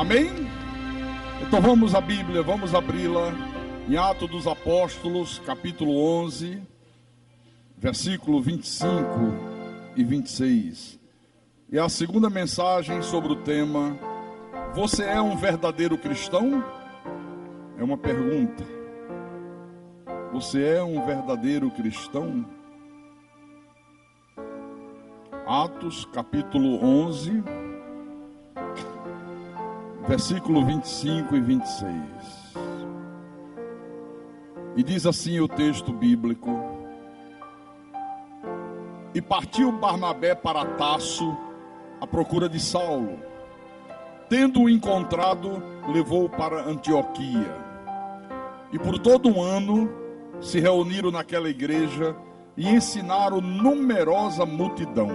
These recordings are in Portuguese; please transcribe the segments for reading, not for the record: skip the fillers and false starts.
Amém? Então vamos à Bíblia, vamos abri-la em Atos dos Apóstolos, capítulo 11, versículo 25 e 26. É a segunda mensagem sobre o tema: você é um verdadeiro cristão? É uma pergunta. Você é um verdadeiro cristão? Atos, capítulo 11, versículo 25 e 26. E diz assim o texto bíblico: e partiu Barnabé para Tarso à procura de Saulo. Tendo-o encontrado, levou-o para Antioquia. E por todo um ano se reuniram naquela igreja e ensinaram numerosa multidão.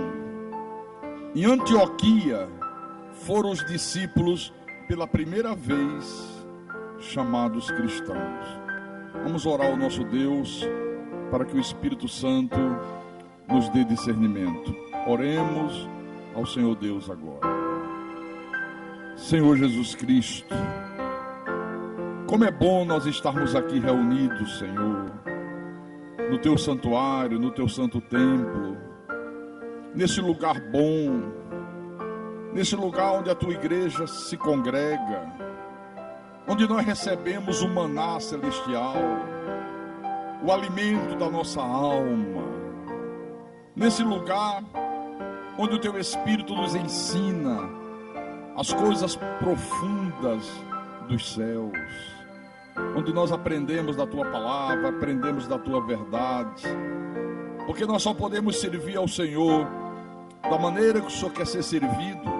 Em Antioquia foram os discípulos pela primeira vez chamados cristãos. Vamos orar ao nosso Deus para que o Espírito Santo nos dê discernimento. Oremos ao Senhor Deus agora. Senhor Jesus Cristo, como é bom nós estarmos aqui reunidos, Senhor, no Teu santuário, no Teu santo templo, nesse lugar bom, nesse lugar onde a Tua igreja se congrega, onde nós recebemos o maná celestial, o alimento da nossa alma, nesse lugar onde o Teu Espírito nos ensina as coisas profundas dos céus, onde nós aprendemos da Tua palavra, aprendemos da Tua verdade, porque nós só podemos servir ao Senhor da maneira que o Senhor quer ser servido,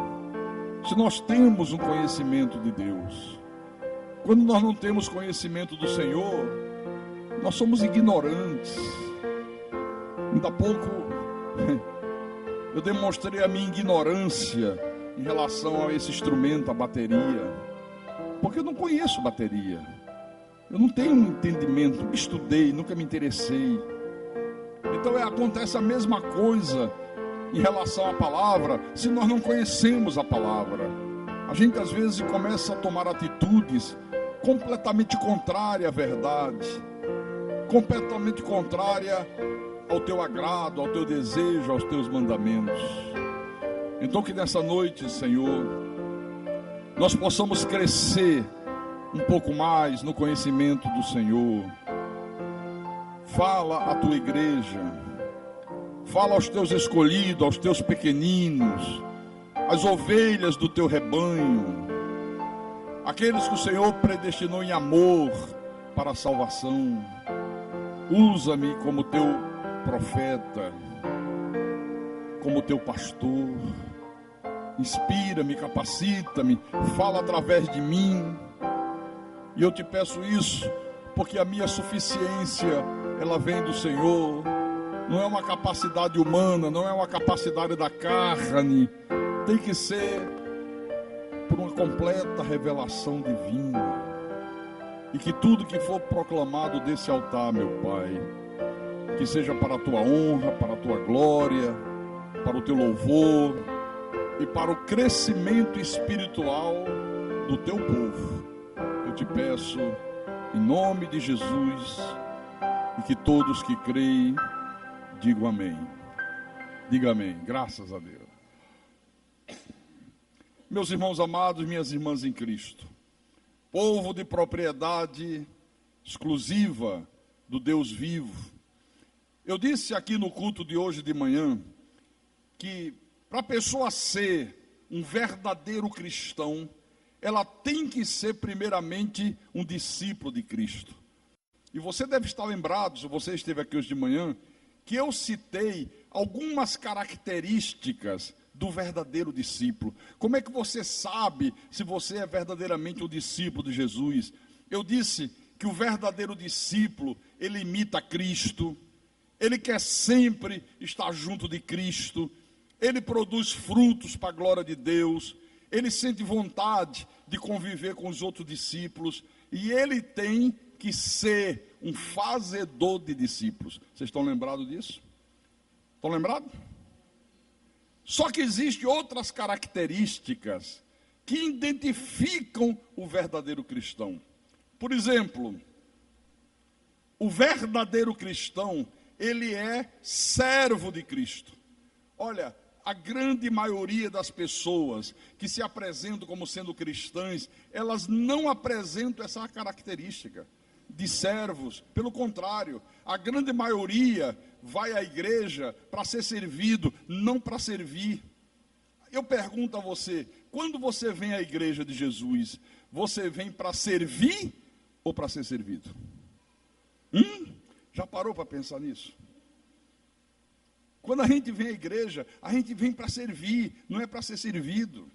se nós temos um conhecimento de Deus. Quando nós não temos conhecimento do Senhor, nós somos ignorantes. Ainda há pouco eu demonstrei a minha ignorância em relação a esse instrumento, a bateria, porque eu não conheço bateria, eu não tenho um entendimento, nunca estudei, nunca me interessei. Então acontece a mesma coisa em relação à palavra. Se nós não conhecemos a palavra, a gente às vezes começa a tomar atitudes completamente contrárias à verdade, completamente contrárias ao Teu agrado, ao Teu desejo, aos Teus mandamentos. Então que nessa noite, Senhor, nós possamos crescer um pouco mais no conhecimento do Senhor. Fala à Tua igreja, fala aos Teus escolhidos, aos Teus pequeninos, às ovelhas do Teu rebanho, aqueles que o Senhor predestinou em amor para a salvação. Usa-me como Teu profeta, como Teu pastor. Inspira-me, capacita-me, fala através de mim. E eu Te peço isso porque a minha suficiência, ela vem do Senhor. Não é uma capacidade humana, não é uma capacidade da carne. Tem que ser por uma completa revelação divina. E que tudo que for proclamado desse altar, meu Pai, que seja para a Tua honra, para a Tua glória, para o Teu louvor e para o crescimento espiritual do Teu povo. Eu Te peço em nome de Jesus, e que todos que creem digam amém. Diga amém. Graças a Deus. Meus irmãos amados, minhas irmãs em Cristo, povo de propriedade exclusiva do Deus vivo, eu disse aqui no culto de hoje de manhã que para a pessoa ser um verdadeiro cristão, ela tem que ser primeiramente um discípulo de Cristo. E você deve estar lembrado, se você esteve aqui hoje de manhã, que eu citei algumas características do verdadeiro discípulo. Como é que você sabe se você é verdadeiramente um discípulo de Jesus? Eu disse que o verdadeiro discípulo, ele imita Cristo, ele quer sempre estar junto de Cristo, ele produz frutos para a glória de Deus, ele sente vontade de conviver com os outros discípulos, e ele tem que ser um fazedor de discípulos. Vocês estão lembrados disso? Estão lembrados? Só que existem outras características que identificam o verdadeiro cristão. Por exemplo, o verdadeiro cristão, ele é servo de Cristo. Olha, a grande maioria das pessoas que se apresentam como sendo cristãs, elas não apresentam essa característica de servos. Pelo contrário, a grande maioria vai à igreja para ser servido, não para servir. Eu pergunto a você, quando você vem à igreja de Jesus, você vem para servir ou para ser servido? Já parou para pensar nisso? Quando a gente vem à igreja, a gente vem para servir, não é para ser servido.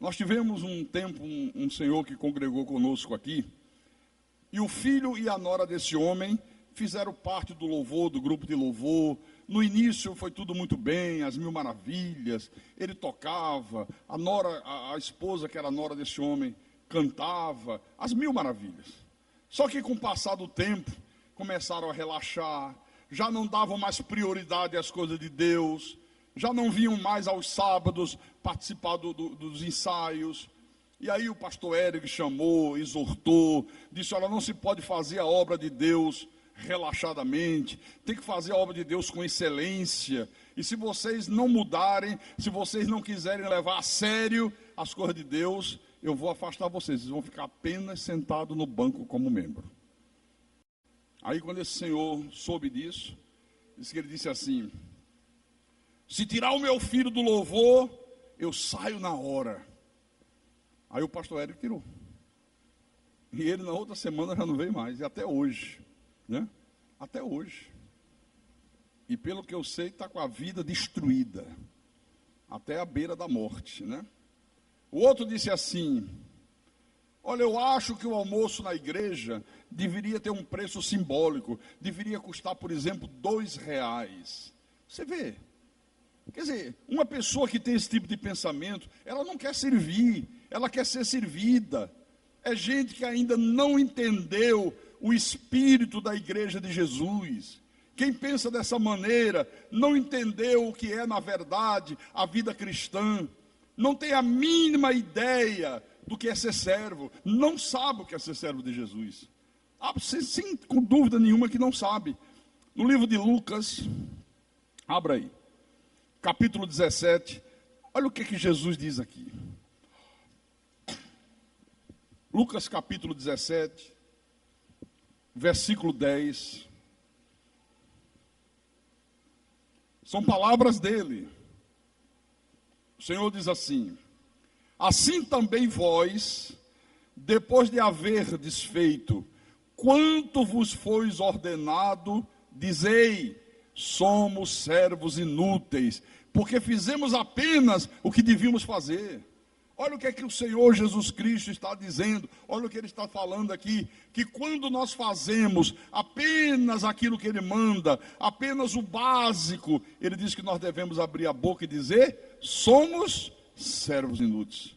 Nós tivemos um tempo, um senhor que congregou conosco aqui, e o filho e a nora desse homem fizeram parte do louvor, do grupo de louvor. No início foi tudo muito bem, as mil maravilhas, ele tocava, a nora, a esposa que era a nora desse homem, cantava, as mil maravilhas. Só que com o passar do tempo, começaram a relaxar, já não davam mais prioridade às coisas de Deus, já não vinham mais aos sábados participar dos ensaios. E aí o pastor Eric chamou, exortou, disse: olha, não se pode fazer a obra de Deus relaxadamente, tem que fazer a obra de Deus com excelência. E se vocês não mudarem, se vocês não quiserem levar a sério as coisas de Deus, eu vou afastar vocês vão ficar apenas sentados no banco como membro. Aí quando esse senhor soube disso, ele disse assim: se tirar o meu filho do louvor, eu saio na hora. Aí o pastor Érico tirou. E ele na outra semana já não veio mais, e até hoje, né? Até hoje. E pelo que eu sei, está com a vida destruída, até a beira da morte, né? O outro disse assim: olha, eu acho que o almoço na igreja deveria ter um preço simbólico, deveria custar, por exemplo, R$2. Você vê, quer dizer, uma pessoa que tem esse tipo de pensamento, ela não quer servir, ela quer ser servida. É gente que ainda não entendeu o espírito da igreja de Jesus. Quem pensa dessa maneira, não entendeu o que é, na verdade, a vida cristã, não tem a mínima ideia do que é ser servo, não sabe o que é ser servo de Jesus. Sim, com dúvida nenhuma que não sabe. No livro de Lucas, abra aí, capítulo 17, olha o que Jesus diz aqui. Lucas capítulo 17, versículo 10. São palavras dele. O Senhor diz assim: assim também vós, depois de haver desfeito quanto vos foi ordenado, dizei: somos servos inúteis, porque fizemos apenas o que devíamos fazer. Olha o que é que o Senhor Jesus Cristo está dizendo, olha o que ele está falando aqui, que quando nós fazemos apenas aquilo que ele manda, apenas o básico, ele diz que nós devemos abrir a boca e dizer: somos servos inúteis.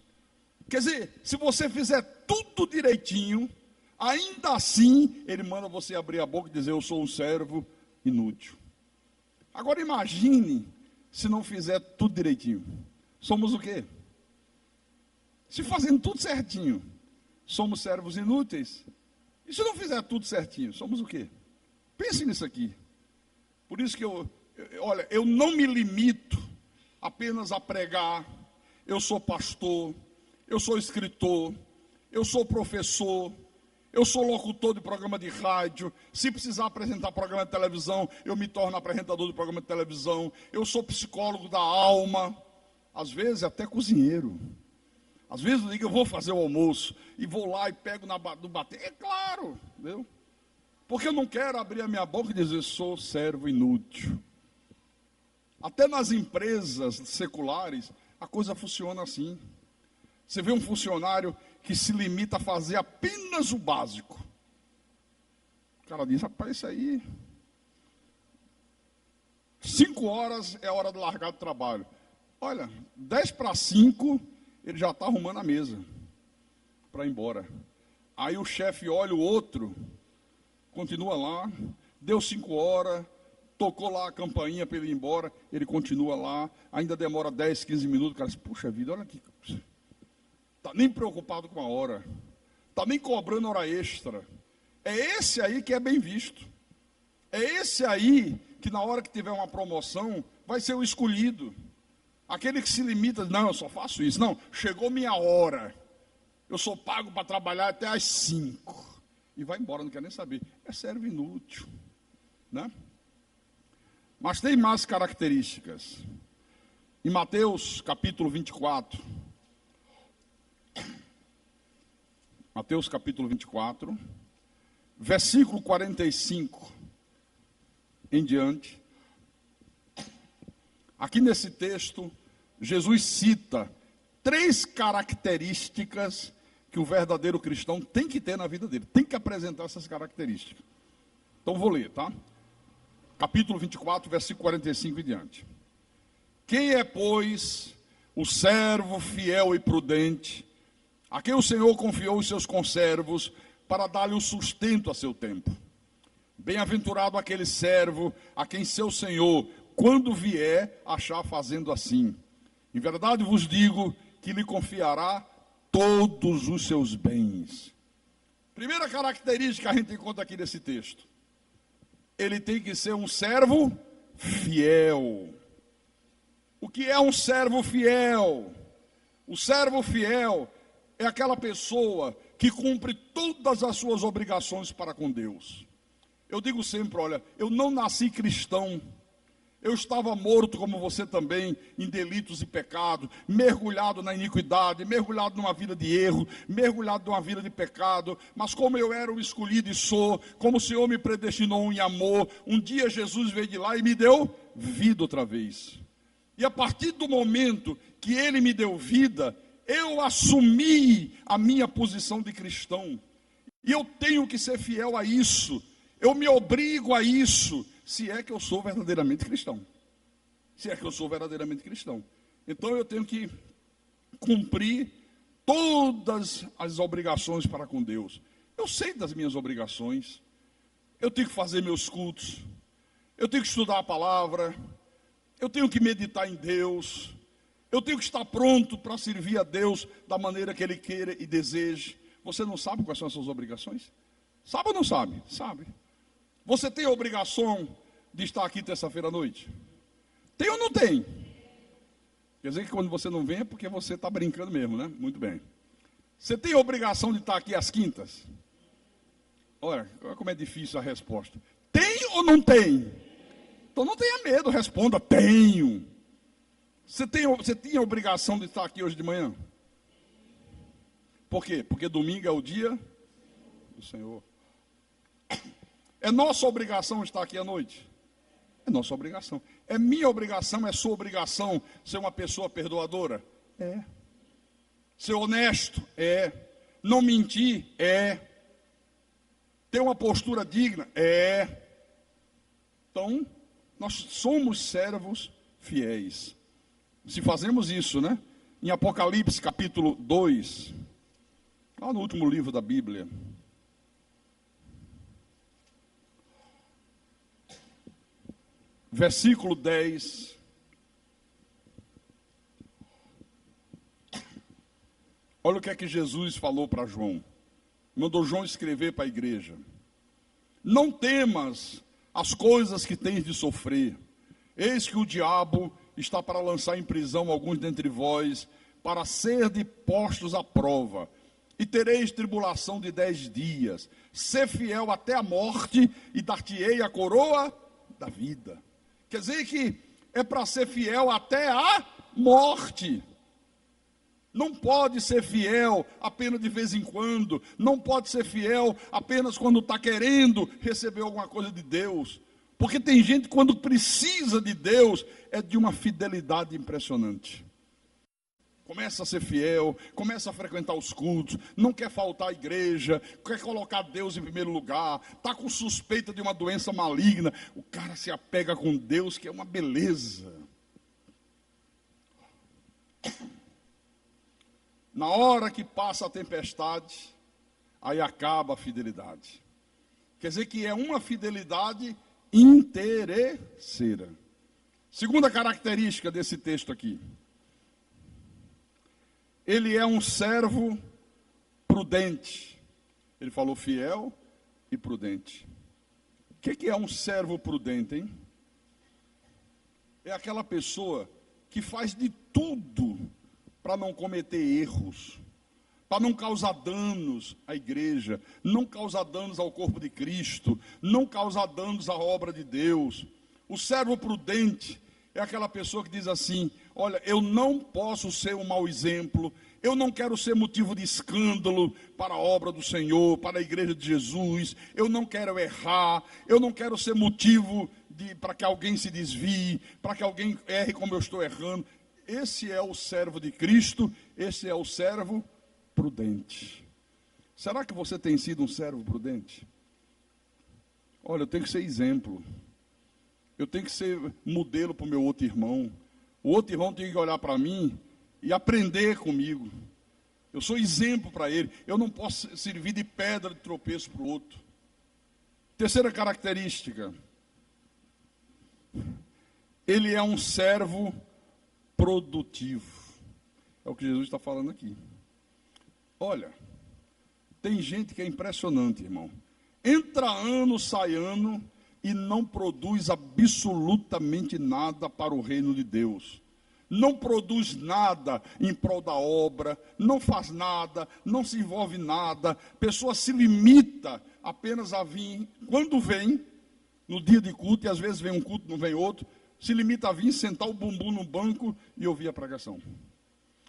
Quer dizer, se você fizer tudo direitinho, ainda assim, ele manda você abrir a boca e dizer: eu sou um servo inútil. Agora imagine, se não fizer tudo direitinho, somos o quê? Se fazendo tudo certinho, somos servos inúteis. E se não fizer tudo certinho, somos o quê? Pense nisso aqui. Por isso que olha, eu não me limito apenas a pregar. Eu sou pastor, eu sou escritor, eu sou professor, eu sou locutor de programa de rádio. Se precisar apresentar programa de televisão, eu me torno apresentador de programa de televisão. Eu sou psicólogo da alma, às vezes até cozinheiro. Às vezes eu digo: eu vou fazer o almoço, e vou lá e pego no bater. É claro, entendeu? Porque eu não quero abrir a minha boca e dizer: sou servo inútil. Até nas empresas seculares, a coisa funciona assim. Você vê um funcionário que se limita a fazer apenas o básico. O cara diz: rapaz, isso aí, 5 horas é a hora de largar do trabalho. Olha, 10:05, ele já está arrumando a mesa para ir embora. Aí o chefe olha o outro, continua lá, deu 5 horas, tocou lá a campainha para ele ir embora, ele continua lá, ainda demora 10, 15 minutos, o cara diz: puxa vida, olha aqui. está nem preocupado com a hora, está nem cobrando hora extra. É esse aí que é bem visto. É esse aí que na hora que tiver uma promoção vai ser o escolhido. Aquele que se limita, não, eu só faço isso. Não, chegou minha hora. Eu sou pago para trabalhar até às 5. E vai embora, não quer nem saber. É servo inútil, né? Mas tem mais características. Em Mateus capítulo 24. Mateus capítulo 24. Versículo 45 em diante. Aqui nesse texto, Jesus cita 3 características que o verdadeiro cristão tem que ter na vida dele. Tem que apresentar essas características. Então vou ler, tá? Capítulo 24, versículo 45 em diante. Quem é, pois, o servo fiel e prudente, a quem o Senhor confiou os seus conservos para dar-lhe o sustento a seu tempo? Bem-aventurado aquele servo a quem seu Senhor, quando vier, achar fazendo assim. Em verdade vos digo que lhe confiará todos os seus bens. Primeira característica que a gente encontra aqui nesse texto. Ele tem que ser um servo fiel. O que é um servo fiel? O servo fiel é aquela pessoa que cumpre todas as suas obrigações para com Deus. Eu digo sempre, olha, eu não nasci cristão. Eu estava morto, como você também, em delitos e pecados, mergulhado na iniquidade, mergulhado numa vida de erro, mergulhado numa vida de pecado. Mas como eu era o escolhido e sou, como o Senhor me predestinou em amor, um dia Jesus veio de lá e me deu vida outra vez. E a partir do momento que Ele me deu vida, eu assumi a minha posição de cristão. E eu tenho que ser fiel a isso. Eu me obrigo a isso, se é que eu sou verdadeiramente cristão. Se é que eu sou verdadeiramente cristão. Então eu tenho que cumprir todas as obrigações para com Deus. Eu sei das minhas obrigações. Eu tenho que fazer meus cultos. Eu tenho que estudar a palavra. Eu tenho que meditar em Deus. Eu tenho que estar pronto para servir a Deus da maneira que Ele queira e deseje. Você não sabe quais são as suas obrigações? Sabe ou não sabe? Sabe. Você tem a obrigação de estar aqui terça-feira à noite? Tem ou não tem? Quer dizer que quando você não vem é porque você está brincando mesmo, né? Muito bem. Você tem a obrigação de estar aqui às quintas? Olha como é difícil a resposta. Tem ou não tem? Então não tenha medo, responda, tenho. Você tinha a obrigação de estar aqui hoje de manhã? Por quê? Porque domingo é o dia do Senhor. É nossa obrigação estar aqui à noite? É nossa obrigação. É minha obrigação, é sua obrigação ser uma pessoa perdoadora? É. Ser honesto? É. Não mentir? É. Ter uma postura digna? É. Então, nós somos servos fiéis. Se fazemos isso, né? Em Apocalipse capítulo 2, lá no último livro da Bíblia, versículo 10. Olha o que é que Jesus falou para João. Mandou João escrever para a igreja. Não temas as coisas que tens de sofrer. Eis que o diabo está para lançar em prisão alguns dentre vós, para ser de postos à prova. E tereis tribulação de 10 dias. Ser fiel até a morte, e dar-te-ei a coroa da vida. Quer dizer que é para ser fiel até a morte. Não pode ser fiel apenas de vez em quando. Não pode ser fiel apenas quando está querendo receber alguma coisa de Deus. Porque tem gente que quando precisa de Deus é de uma fidelidade impressionante. Começa a ser fiel, começa a frequentar os cultos, não quer faltar à igreja, quer colocar Deus em primeiro lugar, está com suspeita de uma doença maligna, o cara se apega com Deus, que é uma beleza. Na hora que passa a tempestade, aí acaba a fidelidade. Quer dizer que é uma fidelidade interesseira. Segunda característica desse texto aqui. Ele é um servo prudente. Ele falou fiel e prudente. O que é um servo prudente, hein? É aquela pessoa que faz de tudo para não cometer erros, para não causar danos à igreja, não causar danos ao corpo de Cristo, não causar danos à obra de Deus. O servo prudente é aquela pessoa que diz assim: olha, eu não posso ser um mau exemplo, eu não quero ser motivo de escândalo para a obra do Senhor, para a igreja de Jesus, eu não quero errar, eu não quero ser motivo para que alguém se desvie, para que alguém erre como eu estou errando. Esse é o servo de Cristo, esse é o servo prudente. Será que você tem sido um servo prudente? Olha, eu tenho que ser exemplo. Eu tenho que ser modelo para o meu outro irmão. O outro irmão tem que olhar para mim e aprender comigo. Eu sou exemplo para ele. Eu não posso servir de pedra de tropeço para o outro. Terceira característica. Ele é um servo produtivo. É o que Jesus está falando aqui. Olha, tem gente que é impressionante, irmão. Entra ano, sai ano e não produz absolutamente nada para o reino de Deus. Não produz nada em prol da obra, não faz nada, não se envolve nada. A pessoa se limita apenas a vir, quando vem, no dia de culto, e às vezes vem um culto, não vem outro, se limita a vir, sentar o bumbum no banco e ouvir a pregação.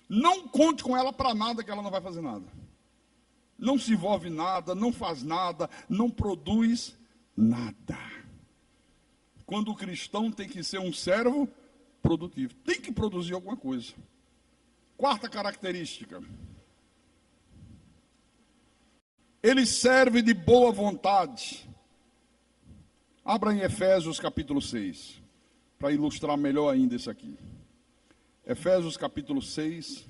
Não conte com ela para nada, que ela não vai fazer nada. Não se envolve nada, não faz nada, não produz nada. Quando o cristão tem que ser um servo produtivo, tem que produzir alguma coisa. Quarta característica. Ele serve de boa vontade. Abra em Efésios capítulo 6, para ilustrar melhor ainda isso aqui. Efésios capítulo 6,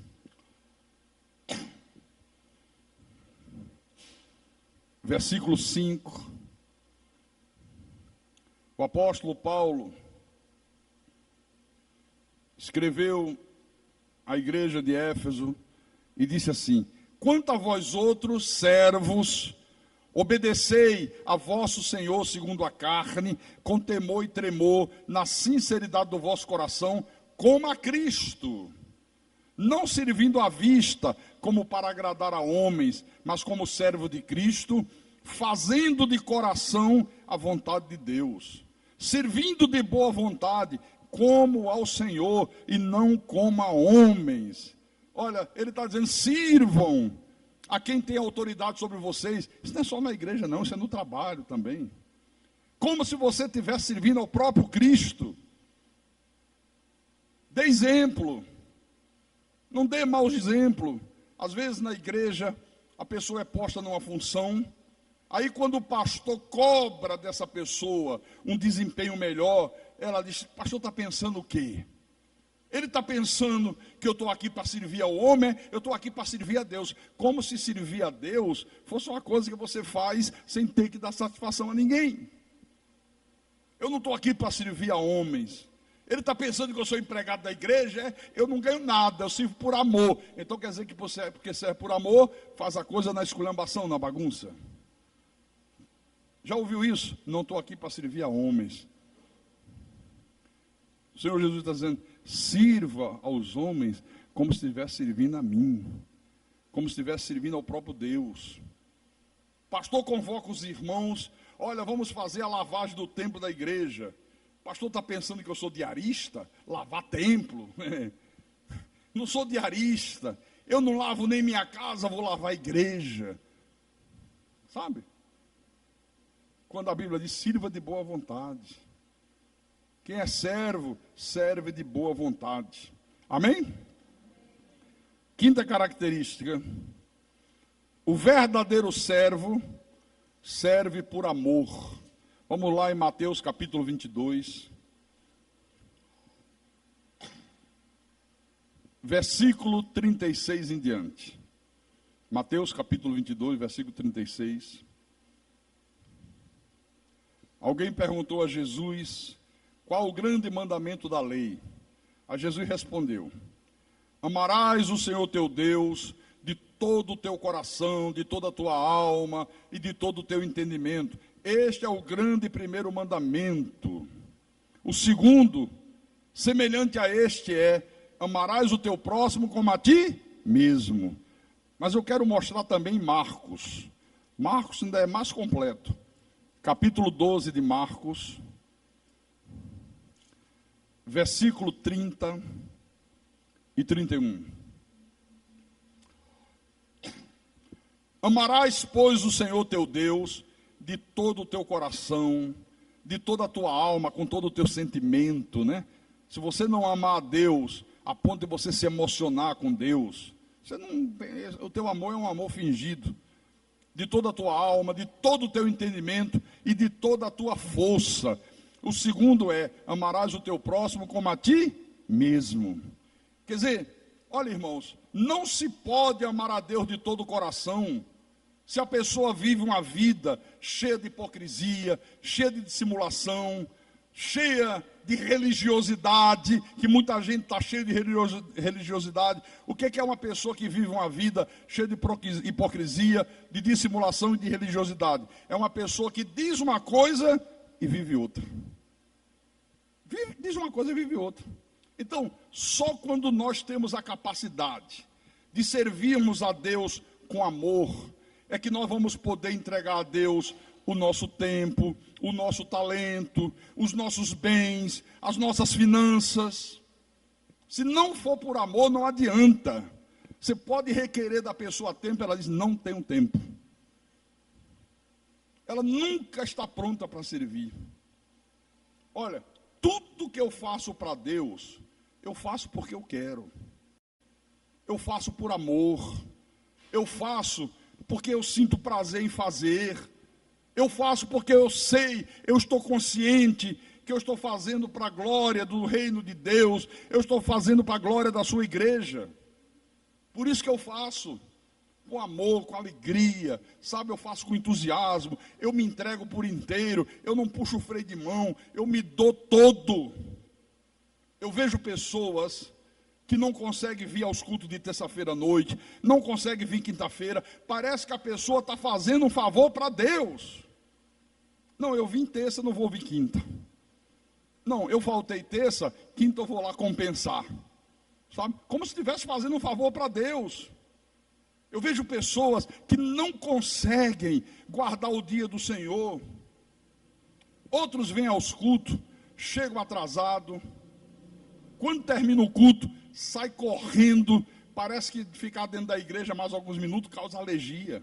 versículo 5. O apóstolo Paulo escreveu à igreja de Éfeso e disse assim: quanto a vós outros servos, obedecei a vosso Senhor segundo a carne, com temor e tremor, na sinceridade do vosso coração, como a Cristo, não servindo à vista como para agradar a homens, mas como servo de Cristo, fazendo de coração a vontade de Deus, servindo de boa vontade, como ao Senhor e não como a homens. Olha, ele está dizendo: sirvam a quem tem autoridade sobre vocês. Isso não é só na igreja não, isso é no trabalho também. Como se você estivesse servindo ao próprio Cristo. Dê exemplo. Não dê mau exemplo. Às vezes na igreja a pessoa é posta numa função, aí quando o pastor cobra dessa pessoa um desempenho melhor, ela diz: pastor está pensando o quê? Ele está pensando que eu estou aqui para servir ao homem, eu estou aqui para servir a Deus. Como se servir a Deus fosse uma coisa que você faz sem ter que dar satisfação a ninguém. Eu não estou aqui para servir a homens. Ele está pensando que eu sou empregado da igreja, eu não ganho nada, eu sirvo por amor. Então quer dizer que você, porque serve por amor, faz a coisa na esculhambação, na bagunça. Já ouviu isso? Não estou aqui para servir a homens. O Senhor Jesus está dizendo: sirva aos homens como se estivesse servindo a mim, como se estivesse servindo ao próprio Deus. Pastor convoca os irmãos: olha, vamos fazer a lavagem do templo da igreja. Pastor está pensando que eu sou diarista? Lavar templo? Não sou diarista. Eu não lavo nem minha casa, vou lavar a igreja. Sabe? Quando a Bíblia diz: sirva de boa vontade. Quem é servo, serve de boa vontade. Amém? Quinta característica: o verdadeiro servo serve por amor. Vamos lá em Mateus capítulo 22, versículo 36 em diante. Mateus capítulo 22, versículo 36. Alguém perguntou a Jesus: qual o grande mandamento da lei? A Jesus respondeu: Amarás o Senhor teu Deus de todo o teu coração, de toda a tua alma e de todo o teu entendimento. Este é o grande primeiro mandamento. O segundo, semelhante a este, é: amarás o teu próximo como a ti mesmo. Mas eu quero mostrar também Marcos. Marcos ainda é mais completo. Capítulo 12 de Marcos, versículo 30 e 31. Amarás, pois, o Senhor teu Deus de todo o teu coração, de toda a tua alma, com todo o teu sentimento, né? Se você não amar a Deus, a ponto de você se emocionar com Deus, o teu amor é um amor fingido. De toda a tua alma, de todo o teu entendimento e de toda a tua força. O segundo é: amarás o teu próximo como a ti mesmo. Quer dizer, olha, irmãos, não se pode amar a Deus de todo o coração se a pessoa vive uma vida cheia de hipocrisia, cheia de dissimulação, cheia de religiosidade, que muita gente está cheia de religiosidade. O que é uma pessoa que vive uma vida cheia de hipocrisia, de dissimulação e de religiosidade? É uma pessoa que diz uma coisa e vive outra. Diz uma coisa e vive outra. Então, só quando nós temos a capacidade de servirmos a Deus com amor, é que nós vamos poder entregar a Deus o nosso tempo, o nosso talento, os nossos bens, as nossas finanças. Se não for por amor, não adianta. Você pode requerer da pessoa tempo, ela diz: não tenho tempo. Ela nunca está pronta para servir. Olha, tudo que eu faço para Deus, eu faço porque eu quero. Eu faço por amor. Eu faço porque eu sinto prazer em fazer. Eu faço porque eu sei, eu estou consciente que eu estou fazendo para a glória do reino de Deus, eu estou fazendo para a glória da sua igreja. Por isso que eu faço com amor, com alegria, sabe? Eu faço com entusiasmo, eu me entrego por inteiro, eu não puxo o freio de mão, eu me dou todo. Eu vejo pessoas que não conseguem vir aos cultos de terça-feira à noite, não conseguem vir quinta-feira, parece que a pessoa está fazendo um favor para Deus. Não, eu vim terça, não vou vir quinta. Não, eu faltei terça, quinta eu vou lá compensar. Sabe? Como se estivesse fazendo um favor para Deus. Eu vejo pessoas que não conseguem guardar o dia do Senhor. Outros vêm aos cultos, chegam atrasados. Quando termina o culto, sai correndo. Parece que ficar dentro da igreja mais alguns minutos causa alergia.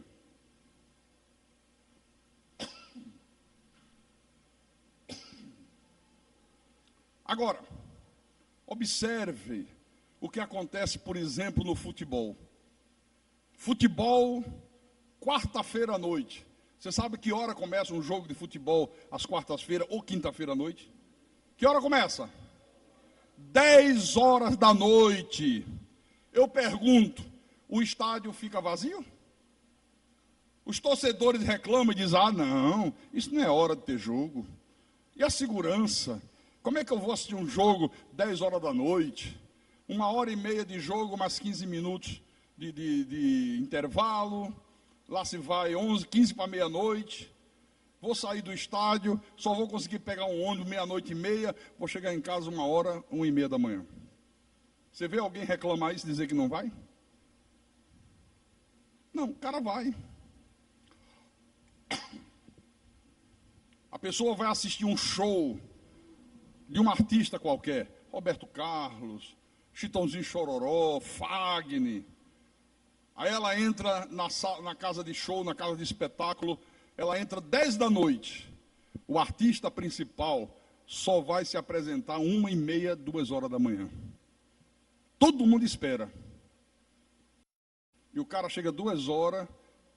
Agora, observe o que acontece, por exemplo, no futebol. Futebol, quarta-feira à noite. Você sabe que hora começa um jogo de futebol às quartas-feiras ou quinta-feira à noite? Que hora começa? 10 horas da noite. Eu pergunto, o estádio fica vazio? Os torcedores reclamam e dizem: ah, não, isso não é hora de ter jogo. E a segurança? Como é que eu vou assistir um jogo 10 horas da noite? 1h30 de jogo, mais 15 minutos de intervalo. Lá se vai 11, 15 para meia-noite. Vou sair do estádio, só vou conseguir pegar um ônibus 00:30, vou chegar em casa 1h, 1h30 da manhã. Você vê alguém reclamar isso e dizer que não vai? Não, o cara vai. A pessoa vai assistir um show de um artista qualquer, Roberto Carlos, Chitãozinho Chororó, Fagner. Aí ela entra na casa de show, na casa de espetáculo, ela entra 10 da noite. O artista principal só vai se apresentar 1h30, 2 horas da manhã. Todo mundo espera. E o cara chega 2 horas,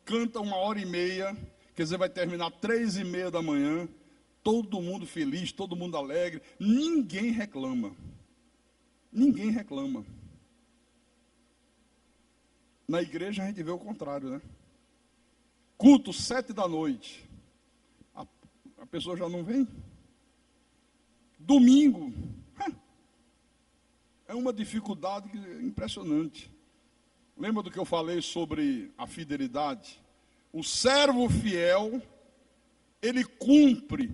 canta 1h30, quer dizer, vai terminar 3h30 da manhã. Todo mundo feliz, todo mundo alegre, ninguém reclama. Ninguém reclama. Na igreja a gente vê o contrário, né? Culto 7 da noite. A pessoa já não vem. Domingo. É uma dificuldade impressionante. Lembra do que eu falei sobre a fidelidade? O servo fiel, ele cumpre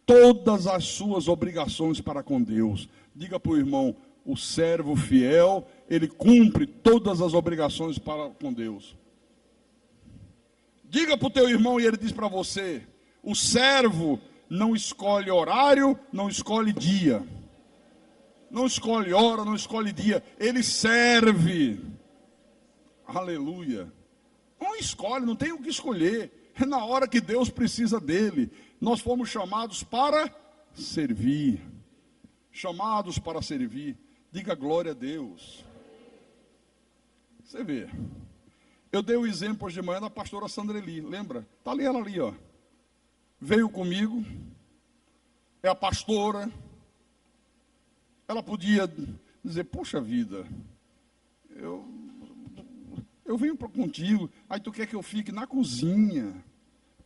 todas as suas obrigações para com Deus. Diga para o irmão, o servo fiel, ele cumpre todas as obrigações para com Deus. Diga para o teu irmão e ele diz para você, o servo não escolhe horário, não escolhe dia. Não escolhe hora, não escolhe dia. Ele serve. Aleluia. Não escolhe, não tem o que escolher. É na hora que Deus precisa dele. Nós fomos chamados para servir. Chamados para servir. Diga glória a Deus. Você vê. Eu dei o exemplo hoje de manhã da pastora Sandreli. Lembra? Está ali ela ali, ó. Veio comigo. É a pastora. Ela podia dizer, poxa vida, eu venho contigo, aí tu quer que eu fique na cozinha,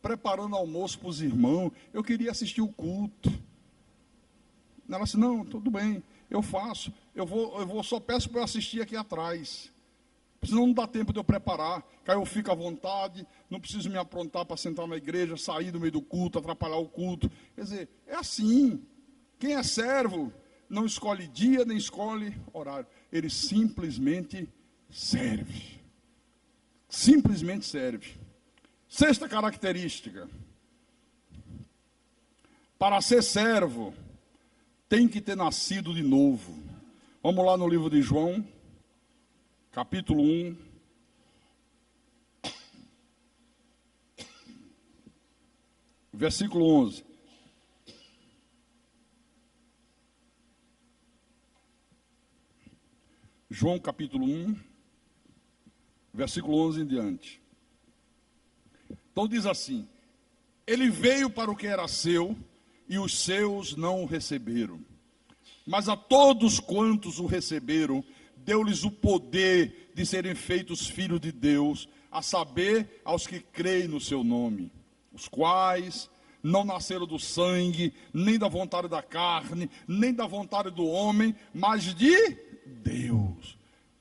preparando almoço para os irmãos, eu queria assistir o culto. Ela disse, não, tudo bem, eu faço, eu vou só peço para eu assistir aqui atrás, senão não dá tempo de eu preparar, que aí eu fico à vontade, não preciso me aprontar para sentar na igreja, sair do meio do culto, atrapalhar o culto. Quer dizer, é assim, quem é servo, não escolhe dia, nem escolhe horário. Ele simplesmente serve. Simplesmente serve. Sexta característica. Para ser servo, tem que ter nascido de novo. Vamos lá no livro de João, capítulo 1. Versículo 11. João capítulo 1, versículo 11 em diante. Então diz assim, ele veio para o que era seu, e os seus não o receberam. Mas a todos quantos o receberam, deu-lhes o poder de serem feitos filhos de Deus, a saber, aos que creem no seu nome, os quais não nasceram do sangue, nem da vontade da carne, nem da vontade do homem, mas de Deus.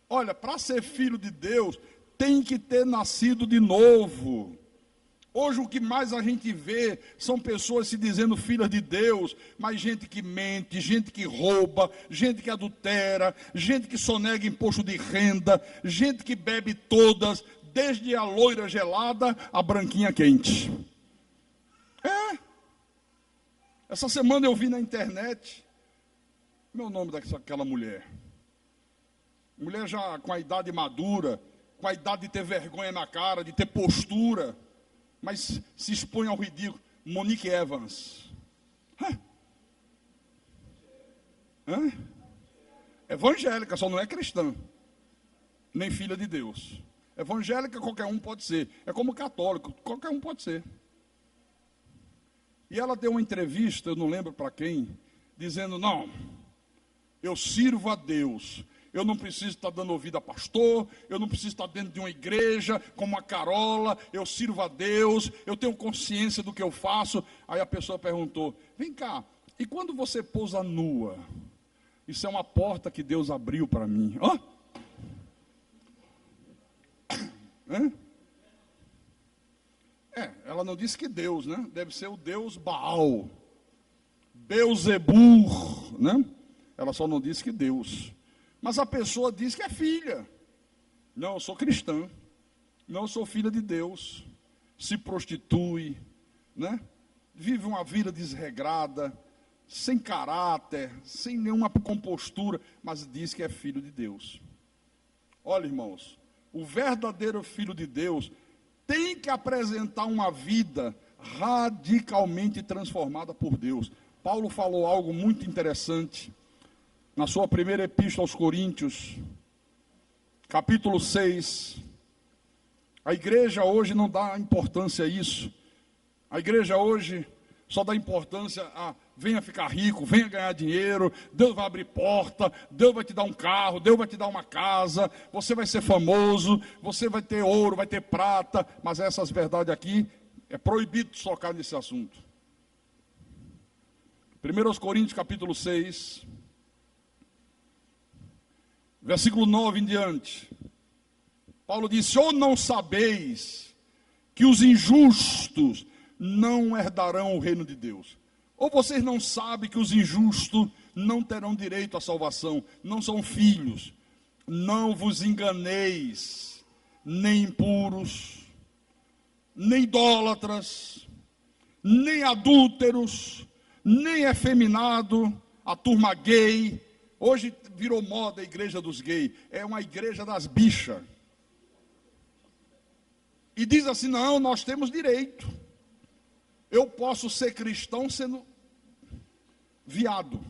Olha, para ser filho de Deus, tem que ter nascido de novo. Hoje o que mais a gente vê são pessoas se dizendo filhas de Deus, mas gente que mente, gente que rouba, gente que adultera, gente que sonega imposto de renda, gente que bebe todas, desde a loira gelada à branquinha quente. Essa semana eu vi na internet, meu nome daquela mulher. Mulher já com a idade madura, com a idade de ter vergonha na cara, de ter postura, mas se expõe ao ridículo. Monique Evans. Evangélica, só não é cristã, nem filha de Deus. Evangélica qualquer um pode ser. É como católico, qualquer um pode ser. E ela deu uma entrevista, eu não lembro para quem, dizendo, não, eu sirvo a Deus. Eu não preciso estar dando ouvido a pastor, eu não preciso estar dentro de uma igreja como a Carola, eu sirvo a Deus, eu tenho consciência do que eu faço. Aí a pessoa perguntou, vem cá, e quando você pousa nua? Isso é uma porta que Deus abriu para mim. Ela não disse que Deus, né? Deve ser o Deus Baal, Beuzebur, né? Ela só não disse que Deus. Mas a pessoa diz que é filha. Não, eu sou cristã. Não, eu sou filha de Deus. Se prostitui, né? Vive uma vida desregrada, sem caráter, sem nenhuma compostura, mas diz que é filho de Deus. Olha, irmãos, o verdadeiro filho de Deus tem que apresentar uma vida radicalmente transformada por Deus. Paulo falou algo muito interessante na sua primeira epístola aos Coríntios, capítulo 6. A igreja hoje não dá importância a isso. A igreja hoje só dá importância a venha ficar rico, venha ganhar dinheiro, Deus vai abrir porta, Deus vai te dar um carro, Deus vai te dar uma casa, você vai ser famoso, você vai ter ouro, vai ter prata, mas essas verdades aqui, é proibido tocar nesse assunto. 1 Coríntios capítulo 6, Versículo 9 em diante. Paulo disse: ou não sabeis que os injustos não herdarão o reino de Deus? Ou vocês não sabem que os injustos não terão direito à salvação, não são filhos? Não vos enganeis, nem impuros, nem idólatras, nem adúlteros, nem efeminado, a turma gay. Hoje virou moda a igreja dos gays, é uma igreja das bichas. E diz assim: não, nós temos direito. Eu posso ser cristão sendo viado.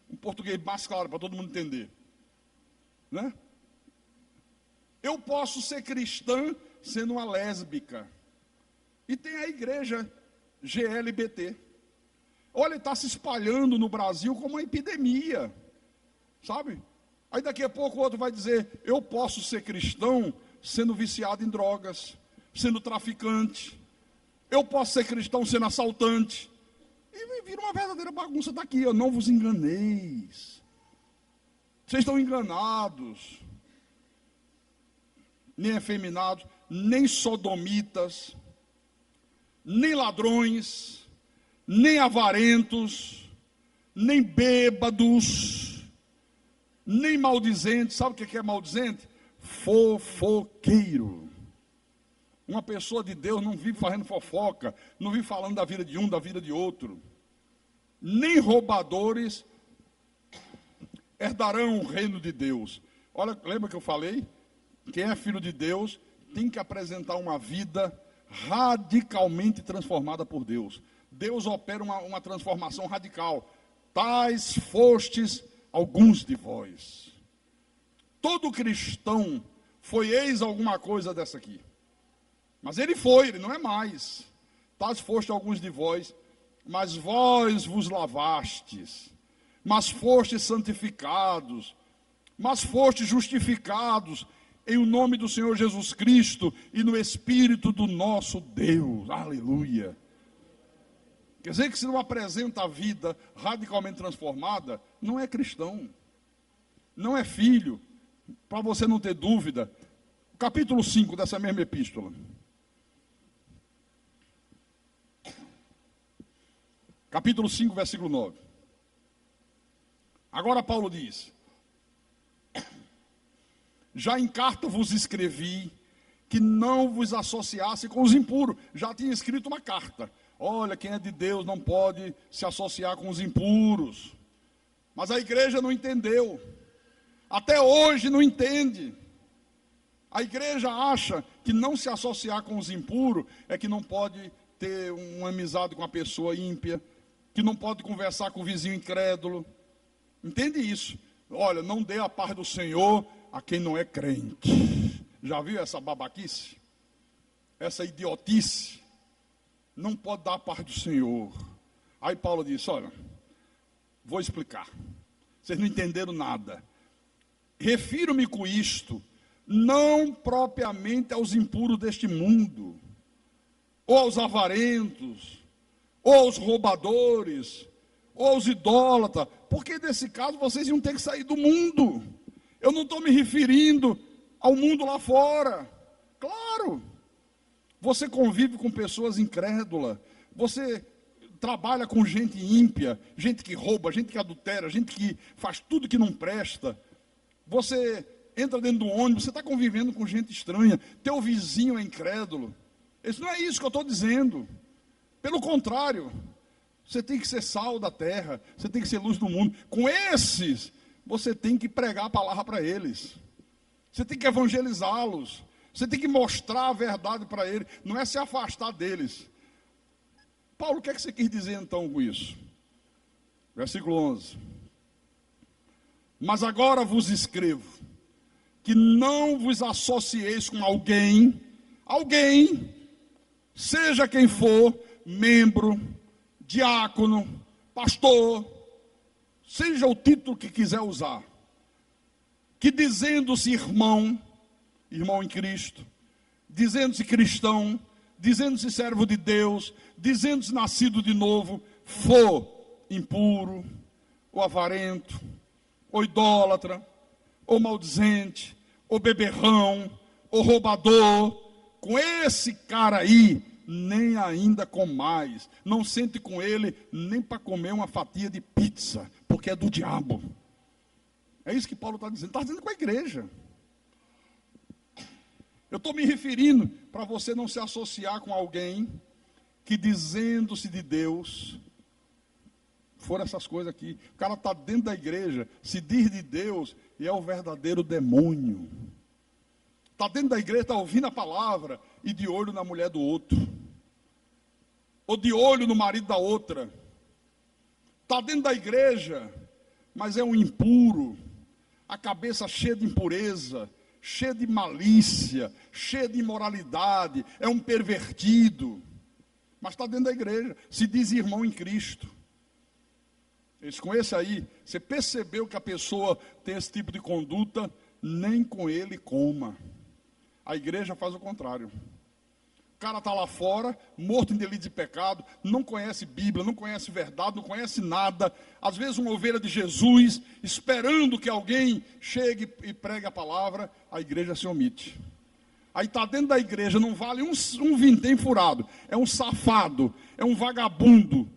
Um português mais claro para todo mundo entender, né? Eu posso ser cristã sendo uma lésbica. E tem a igreja GLBT. Olha, está se espalhando no Brasil como uma epidemia, sabe? Aí daqui a pouco o outro vai dizer: eu posso ser cristão sendo viciado em drogas, sendo traficante. Eu posso ser cristão sendo assaltante. E vira uma verdadeira bagunça daqui. Não vos enganeis. Vocês estão enganados. Nem efeminados, nem sodomitas, nem ladrões, nem avarentos, nem bêbados, nem maldizentes. Sabe o que é maldizente? Fofoqueiro. Uma pessoa de Deus não vive fazendo fofoca, não vive falando da vida de um, da vida de outro. Nem roubadores herdarão o reino de Deus. Olha, lembra que eu falei? Quem é filho de Deus tem que apresentar uma vida radicalmente transformada por Deus. Deus opera uma transformação radical. Tais fostes alguns de vós. Todo cristão foi ex alguma coisa dessa aqui. Mas ele não é mais. Tais fostes alguns de vós, mas vós vos lavastes, mas fostes santificados, mas fostes justificados em o nome do Senhor Jesus Cristo e no Espírito do nosso Deus. Aleluia. Quer dizer que se não apresenta a vida radicalmente transformada, não é cristão, não é filho. Para você não ter dúvida, capítulo 5 dessa mesma epístola. Capítulo 5, versículo 9. Agora Paulo diz: já em carta vos escrevi que não vos associasse com os impuros. Já tinha escrito uma carta. Olha, quem é de Deus não pode se associar com os impuros. Mas a igreja não entendeu. Até hoje não entende. A igreja acha que não se associar com os impuros é que não pode ter uma amizade com a pessoa ímpia, que não pode conversar com o vizinho incrédulo. Entende isso? Olha, não dê a paz do Senhor a quem não é crente. Já viu essa babaquice? Essa idiotice? Não pode dar a paz do Senhor. Aí Paulo disse: olha, vou explicar. Vocês não entenderam nada. Refiro-me com isto, não propriamente aos impuros deste mundo, ou aos avarentos, ou aos roubadores, ou aos idólatras, porque nesse caso vocês iam ter que sair do mundo. Eu não estou me referindo ao mundo lá fora. Claro, você convive com pessoas incrédulas, você trabalha com gente ímpia, gente que rouba, gente que adultera, gente que faz tudo que não presta. Você entra dentro do ônibus, você está convivendo com gente estranha, teu vizinho é incrédulo. Isso não é isso que eu estou dizendo. Pelo contrário, você tem que ser sal da terra, você tem que ser luz do mundo. Com esses, você tem que pregar a palavra para eles. Você tem que evangelizá-los. Você tem que mostrar a verdade para eles. Não é se afastar deles. Paulo, o que é que você quis dizer então com isso? Versículo 11. Mas agora vos escrevo, que não vos associeis com alguém, seja quem for, membro, diácono, pastor, seja o título que quiser usar, que dizendo-se irmão em Cristo, dizendo-se cristão, dizendo-se servo de Deus, dizendo-se nascido de novo, for impuro, ou avarento, ou idólatra, ou maldizente, ou beberrão, ou roubador. Com esse cara aí, nem ainda com mais. Não sente com ele nem para comer uma fatia de pizza, porque é do diabo. É isso que Paulo está dizendo. Está dizendo com a igreja. Eu estou me referindo para você não se associar com alguém que, dizendo-se de Deus, foram essas coisas aqui. O cara está dentro da igreja, se diz de Deus e é o verdadeiro demônio. Está dentro da igreja, está ouvindo a palavra e de olho na mulher do outro. Ou de olho no marido da outra. Está dentro da igreja, mas é um impuro. A cabeça cheia de impureza, cheia de malícia, cheia de imoralidade. É um pervertido. Mas está dentro da igreja, se diz irmão em Cristo. Com esse aí, você percebeu que a pessoa tem esse tipo de conduta, nem com ele coma. A igreja faz o contrário. O cara está lá fora, morto em delito de pecado, não conhece Bíblia, não conhece verdade, não conhece nada. Às vezes uma ovelha de Jesus, esperando que alguém chegue e pregue a palavra, a igreja se omite. Aí está dentro da igreja, não vale um vintém furado. É um safado, é um vagabundo.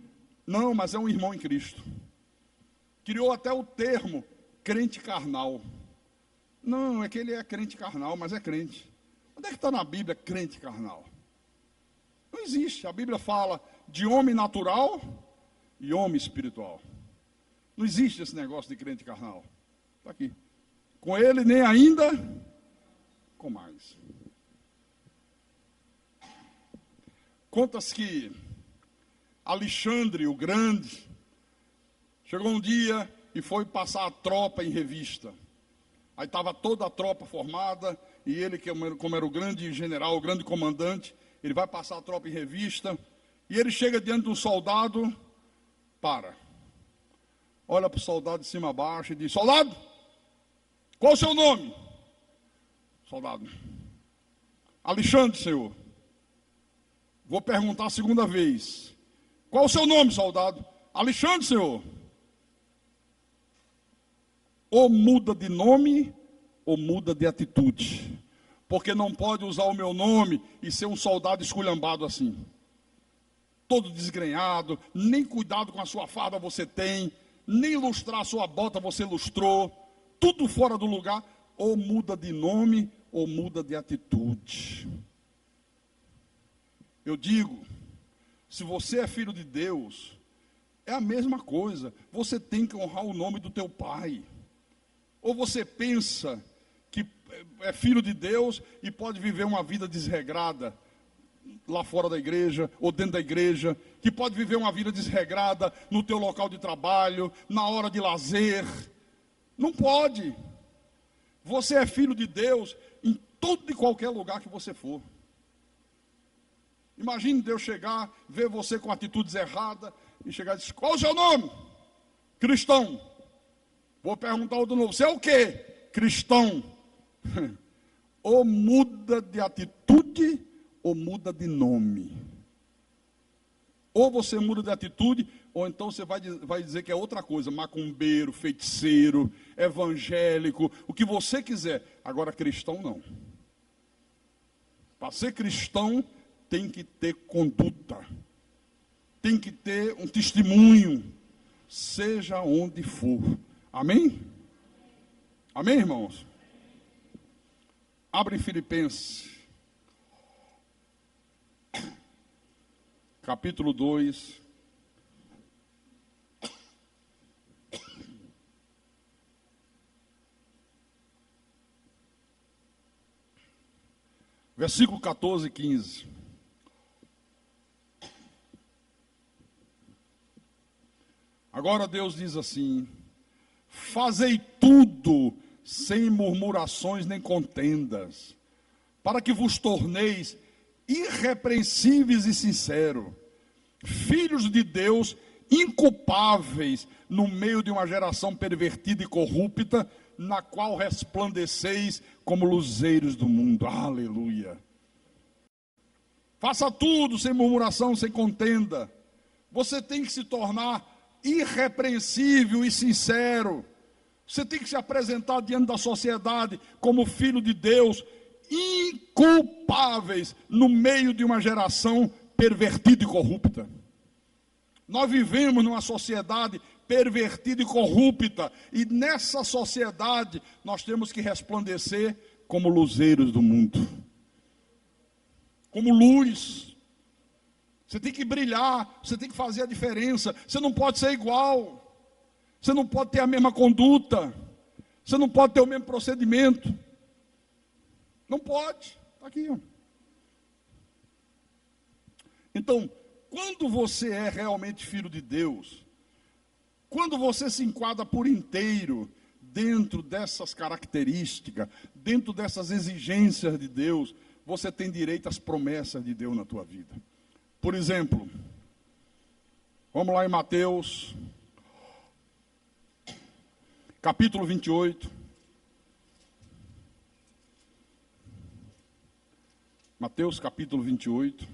Não, mas é um irmão em Cristo. Criou até o termo crente carnal. Não, é que ele é crente carnal, mas é crente. Onde é que está na Bíblia crente carnal? Não existe. A Bíblia fala de homem natural e homem espiritual. Não existe esse negócio de crente carnal. Está aqui. Com ele nem ainda com mais. Conta-se que Alexandre o Grande chegou um dia e foi passar a tropa em revista. Aí estava toda a tropa formada, e ele, como era o grande general, o grande comandante, ele vai passar a tropa em revista, e ele chega diante de um soldado, olha para o soldado de cima a baixo e diz: soldado, qual o seu nome? Soldado: Alexandre, senhor. Vou perguntar a segunda vez: qual o seu nome, soldado? Alexandre, senhor. Ou muda de nome, ou muda de atitude. Porque não pode usar o meu nome e ser um soldado esculhambado assim. Todo desgrenhado, nem cuidado com a sua farda você tem, nem lustrar a sua bota você lustrou, tudo fora do lugar. Ou muda de nome, ou muda de atitude. Eu digo, se você é filho de Deus, é a mesma coisa. Você tem que honrar o nome do teu pai. Ou você pensa que é filho de Deus e pode viver uma vida desregrada lá fora da igreja ou dentro da igreja, que pode viver uma vida desregrada no teu local de trabalho, na hora de lazer. Não pode. Você é filho de Deus em todo e qualquer lugar que você for. Imagine Deus chegar, ver você com atitudes erradas e chegar e dizer: qual é o seu nome? Cristão. Vou perguntar de novo: você é o quê? Cristão. Ou muda de atitude, ou muda de nome. Ou você muda de atitude, ou então você vai dizer que é outra coisa: macumbeiro, feiticeiro, evangélico, o que você quiser. Agora, cristão não. Para ser cristão, tem que ter conduta. Tem que ter um testemunho, seja onde for. Amém? Amém, irmãos? Abre em Filipenses, capítulo 2. Versículo 14 e 15. Agora Deus diz assim: fazei tudo sem murmurações nem contendas, para que vos torneis irrepreensíveis e sinceros, filhos de Deus, inculpáveis no meio de uma geração pervertida e corrupta, na qual resplandeceis como luzeiros do mundo. Aleluia. Faça tudo sem murmuração, sem contenda. Você tem que se tornar irrepreensível e sincero. Você tem que se apresentar diante da sociedade como filho de Deus, inculpáveis no meio de uma geração pervertida e corrupta. Nós vivemos numa sociedade pervertida e corrupta, e nessa sociedade nós temos que resplandecer como luzeiros do mundo, como luz. Você tem que brilhar, você tem que fazer a diferença. Você não pode ser igual, você não pode ter a mesma conduta, você não pode ter o mesmo procedimento. Não pode. Está aqui, ó. Então, quando você é realmente filho de Deus, quando você se enquadra por inteiro dentro dessas características, dentro dessas exigências de Deus, você tem direito às promessas de Deus na tua vida. Por exemplo, vamos lá em Mateus, capítulo 28. Mateus, capítulo 28.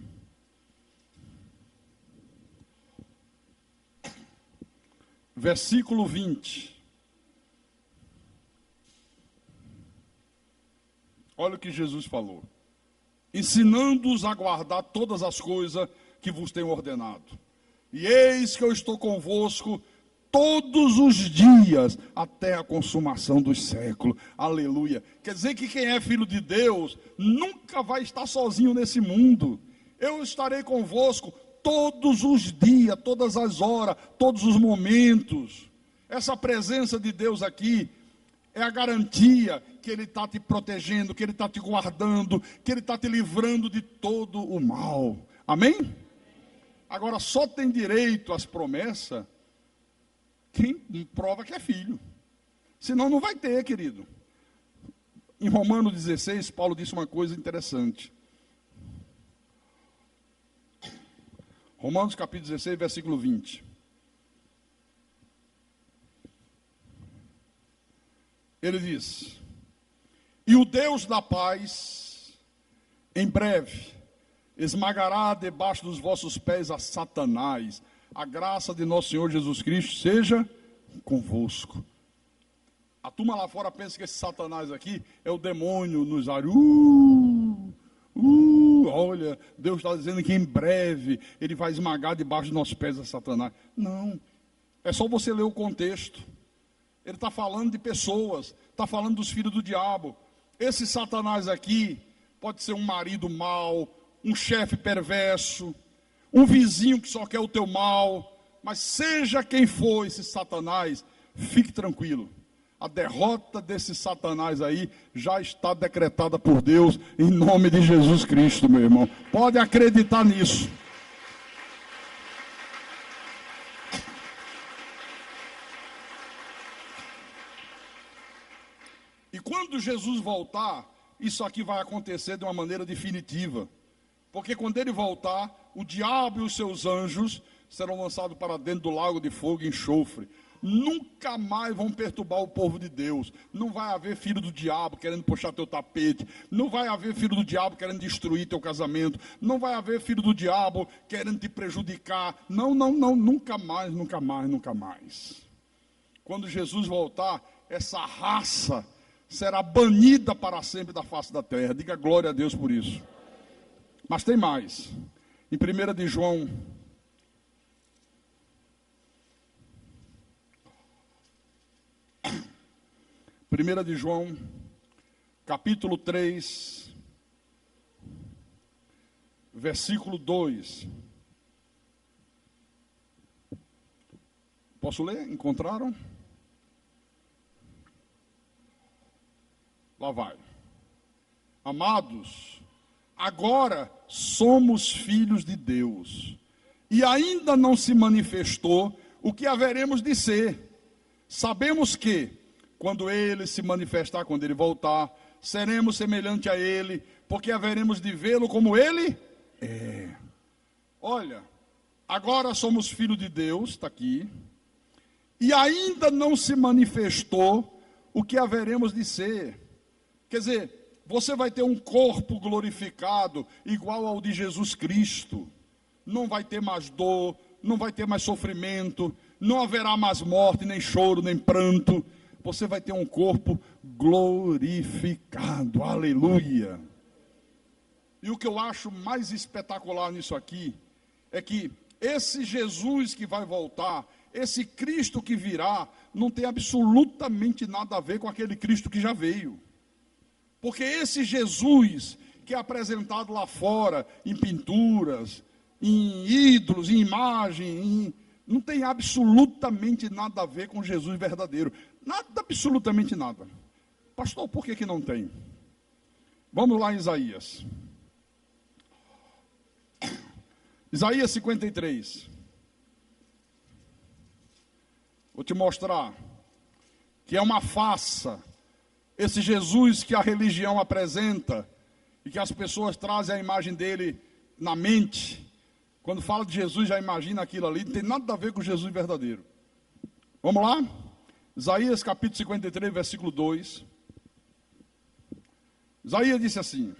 Versículo 20. Olha o que Jesus falou. Ensinando-os a guardar todas as coisas que vos tenho ordenado. E eis que eu estou convosco todos os dias, até a consumação dos séculos. Aleluia. Quer dizer que quem é filho de Deus nunca vai estar sozinho nesse mundo. Eu estarei convosco todos os dias, todas as horas, todos os momentos. Essa presença de Deus aqui é a garantia que Ele está te protegendo, que Ele está te guardando, que Ele está te livrando de todo o mal. Amém? Agora, só tem direito às promessas quem prova que é filho. Senão não vai ter, querido. Em Romanos 16, Paulo disse uma coisa interessante. Romanos capítulo 16, versículo 20. Ele diz: e o Deus da paz, em breve, esmagará debaixo dos vossos pés a Satanás. A graça de nosso Senhor Jesus Cristo seja convosco. A turma lá fora pensa que esse Satanás aqui é o demônio nos ares. Olha, Deus está dizendo que em breve Ele vai esmagar debaixo dos nossos pés a Satanás. Não, é só você ler o contexto. Ele está falando de pessoas, está falando dos filhos do diabo. Esse Satanás aqui pode ser um marido mau, um chefe perverso, um vizinho que só quer o teu mal. Mas seja quem for esse Satanás, fique tranquilo. A derrota desse Satanás aí já está decretada por Deus, em nome de Jesus Cristo, meu irmão. Pode acreditar nisso. E quando Jesus voltar, isso aqui vai acontecer de uma maneira definitiva. Porque quando Ele voltar, o diabo e os seus anjos serão lançados para dentro do lago de fogo e enxofre. Nunca mais vão perturbar o povo de Deus. Não vai haver filho do diabo querendo puxar teu tapete. Não vai haver filho do diabo querendo destruir teu casamento. Não vai haver filho do diabo querendo te prejudicar. Não, nunca mais, nunca mais, nunca mais. Quando Jesus voltar, essa raça será banida para sempre da face da terra. Diga glória a Deus por isso. Mas tem mais. Em 1 de João, capítulo 3, versículo 2. Posso ler? Encontraram? Lá vai. Amados, agora somos filhos de Deus, e ainda não se manifestou o que haveremos de ser. Sabemos que, quando Ele se manifestar, quando Ele voltar, seremos semelhante a Ele, porque haveremos de vê-lo como Ele é. Olha, agora somos filhos de Deus, está aqui, e ainda não se manifestou o que haveremos de ser. Quer dizer, você vai ter um corpo glorificado, igual ao de Jesus Cristo. Não vai ter mais dor, não vai ter mais sofrimento, não haverá mais morte, nem choro, nem pranto, você vai ter um corpo glorificado. Aleluia! E o que eu acho mais espetacular nisso aqui é que esse Jesus que vai voltar, esse Cristo que virá, não tem absolutamente nada a ver com aquele Cristo que já veio. Porque esse Jesus que é apresentado lá fora, em pinturas, em ídolos, em imagem, não tem absolutamente nada a ver com Jesus verdadeiro. Nada, absolutamente nada. Pastor, por que não tem? Vamos lá em Isaías. Isaías 53. Vou te mostrar que é uma farsa esse Jesus que a religião apresenta e que as pessoas trazem a imagem dele na mente. Quando fala de Jesus, já imagina aquilo ali, não tem nada a ver com Jesus verdadeiro. Vamos lá? Isaías capítulo 53, versículo 2. Isaías disse assim: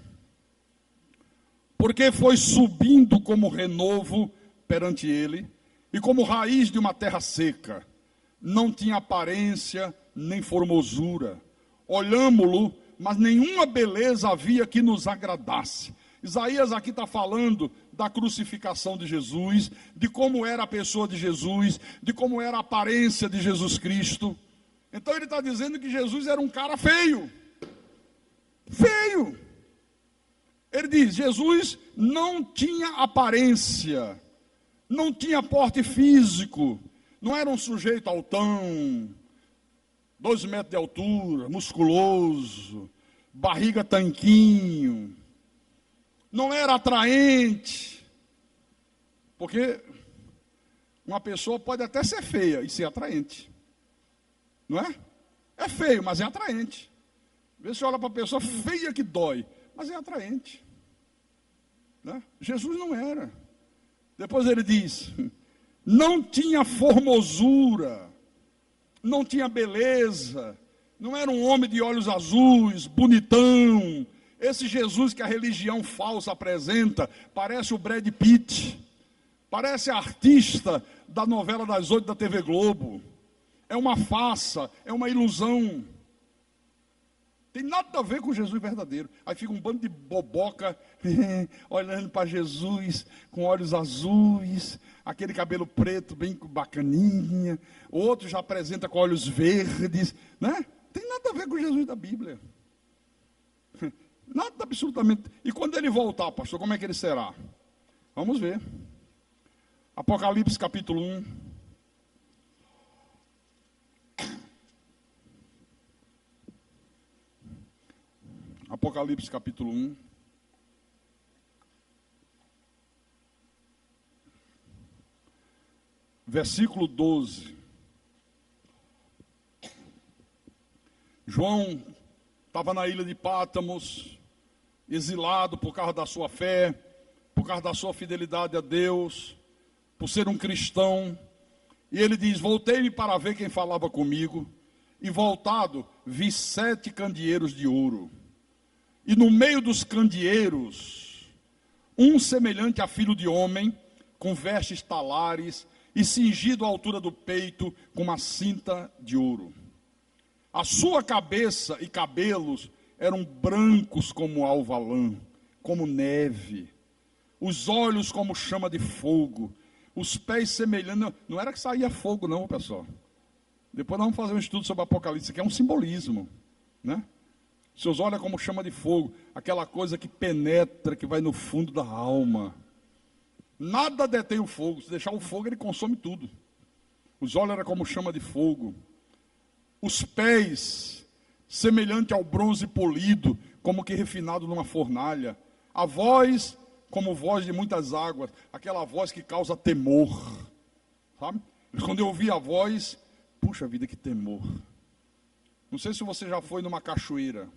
porque foi subindo como renovo perante ele, e como raiz de uma terra seca, não tinha aparência nem formosura. Olhámo-lo, mas nenhuma beleza havia que nos agradasse. Isaías aqui está falando da crucificação de Jesus, de como era a pessoa de Jesus, de como era a aparência de Jesus Cristo. Então ele está dizendo que Jesus era um cara feio. Feio. Ele diz, Jesus não tinha aparência, não tinha porte físico, não era um sujeito altão, 2 metros de altura, musculoso, barriga tanquinho, não era atraente, porque uma pessoa pode até ser feia e ser atraente, não é? É feio, mas é atraente. Vê se olha para a pessoa feia que dói, mas é atraente, né? Jesus não era. Depois ele diz, não tinha formosura, não tinha beleza, não era um homem de olhos azuis, bonitão. Esse Jesus que a religião falsa apresenta, parece o Brad Pitt, parece a artista da novela das 8 da TV Globo. É uma farsa, é uma ilusão. Tem nada a ver com Jesus verdadeiro. Aí fica um bando de boboca olhando para Jesus com olhos azuis, aquele cabelo preto bem bacaninha. Outro já apresenta com olhos verdes, né? Tem nada a ver com Jesus da Bíblia. Nada absolutamente. E quando ele voltar, pastor, como é que ele será? Vamos ver. Apocalipse capítulo 1. Apocalipse capítulo 1. Versículo 12. João estava na ilha de Pátamos, exilado por causa da sua fé, por causa da sua fidelidade a Deus, por ser um cristão. E ele diz, voltei-me para ver quem falava comigo, e voltado, vi 7 candeeiros de ouro. E no meio dos candeeiros, um semelhante a filho de homem, com vestes talares, e cingido à altura do peito, com uma cinta de ouro. A sua cabeça e cabelos eram brancos como alva-lã, como neve. Os olhos como chama de fogo. Os pés semelhantes... Não era que saía fogo não, pessoal. Depois nós vamos fazer um estudo sobre Apocalipse, que é um simbolismo, né? Seus olhos como chama de fogo, aquela coisa que penetra, que vai no fundo da alma. Nada detém o fogo, se deixar o fogo ele consome tudo. Os olhos eram como chama de fogo. Os pés, semelhante ao bronze polido, como que refinado numa fornalha. A voz, como voz de muitas águas, aquela voz que causa temor. Sabe? Quando eu ouvi a voz, puxa vida, que temor. Não sei se você já foi numa cachoeira.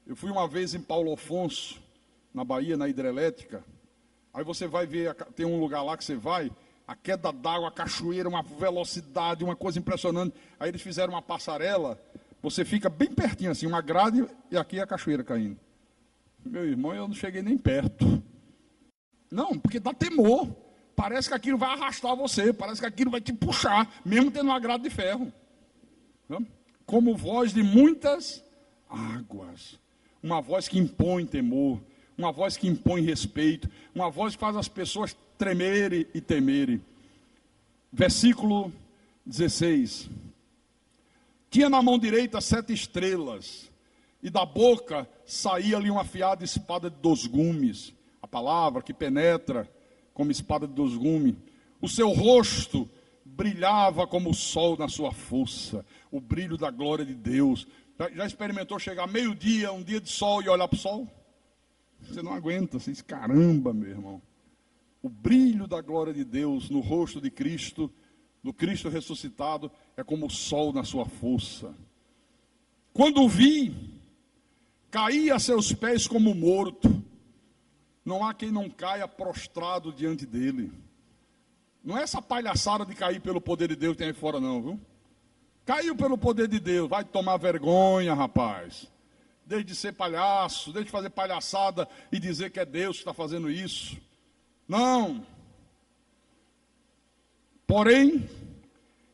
Eu fui uma vez em Paulo Afonso, na Bahia, na hidrelétrica. Aí você vai ver, tem um lugar lá que você vai, a queda d'água, a cachoeira, uma velocidade, uma coisa impressionante. Aí eles fizeram uma passarela, você fica bem pertinho assim, uma grade e aqui a cachoeira caindo. Meu irmão, eu não cheguei nem perto. Não, porque dá temor. Parece que aquilo vai arrastar você, parece que aquilo vai te puxar, mesmo tendo uma grade de ferro. como voz de muitas águas. Uma voz que impõe temor, uma voz que impõe respeito, uma voz que faz as pessoas tremerem e temerem. Versículo 16. Tinha na mão direita 7 estrelas, e da boca saía-lhe uma afiada espada de 2 gumes, a palavra que penetra como espada de 2 gumes. O seu rosto brilhava como o sol na sua força, o brilho da glória de Deus. Já experimentou chegar meio-dia, um dia de sol, e olhar para o sol? Você não aguenta, você diz, caramba, meu irmão. O brilho da glória de Deus no rosto de Cristo, do Cristo ressuscitado, é como o sol na sua força. Quando o vi, caí a seus pés como morto. Não há quem não caia prostrado diante dele. Não é essa palhaçada de cair pelo poder de Deus que tem aí fora não, viu? Caiu pelo poder de Deus, vai tomar vergonha, rapaz. Deixe de ser palhaço, deixe de fazer palhaçada e dizer que é Deus que está fazendo isso. Não. Porém,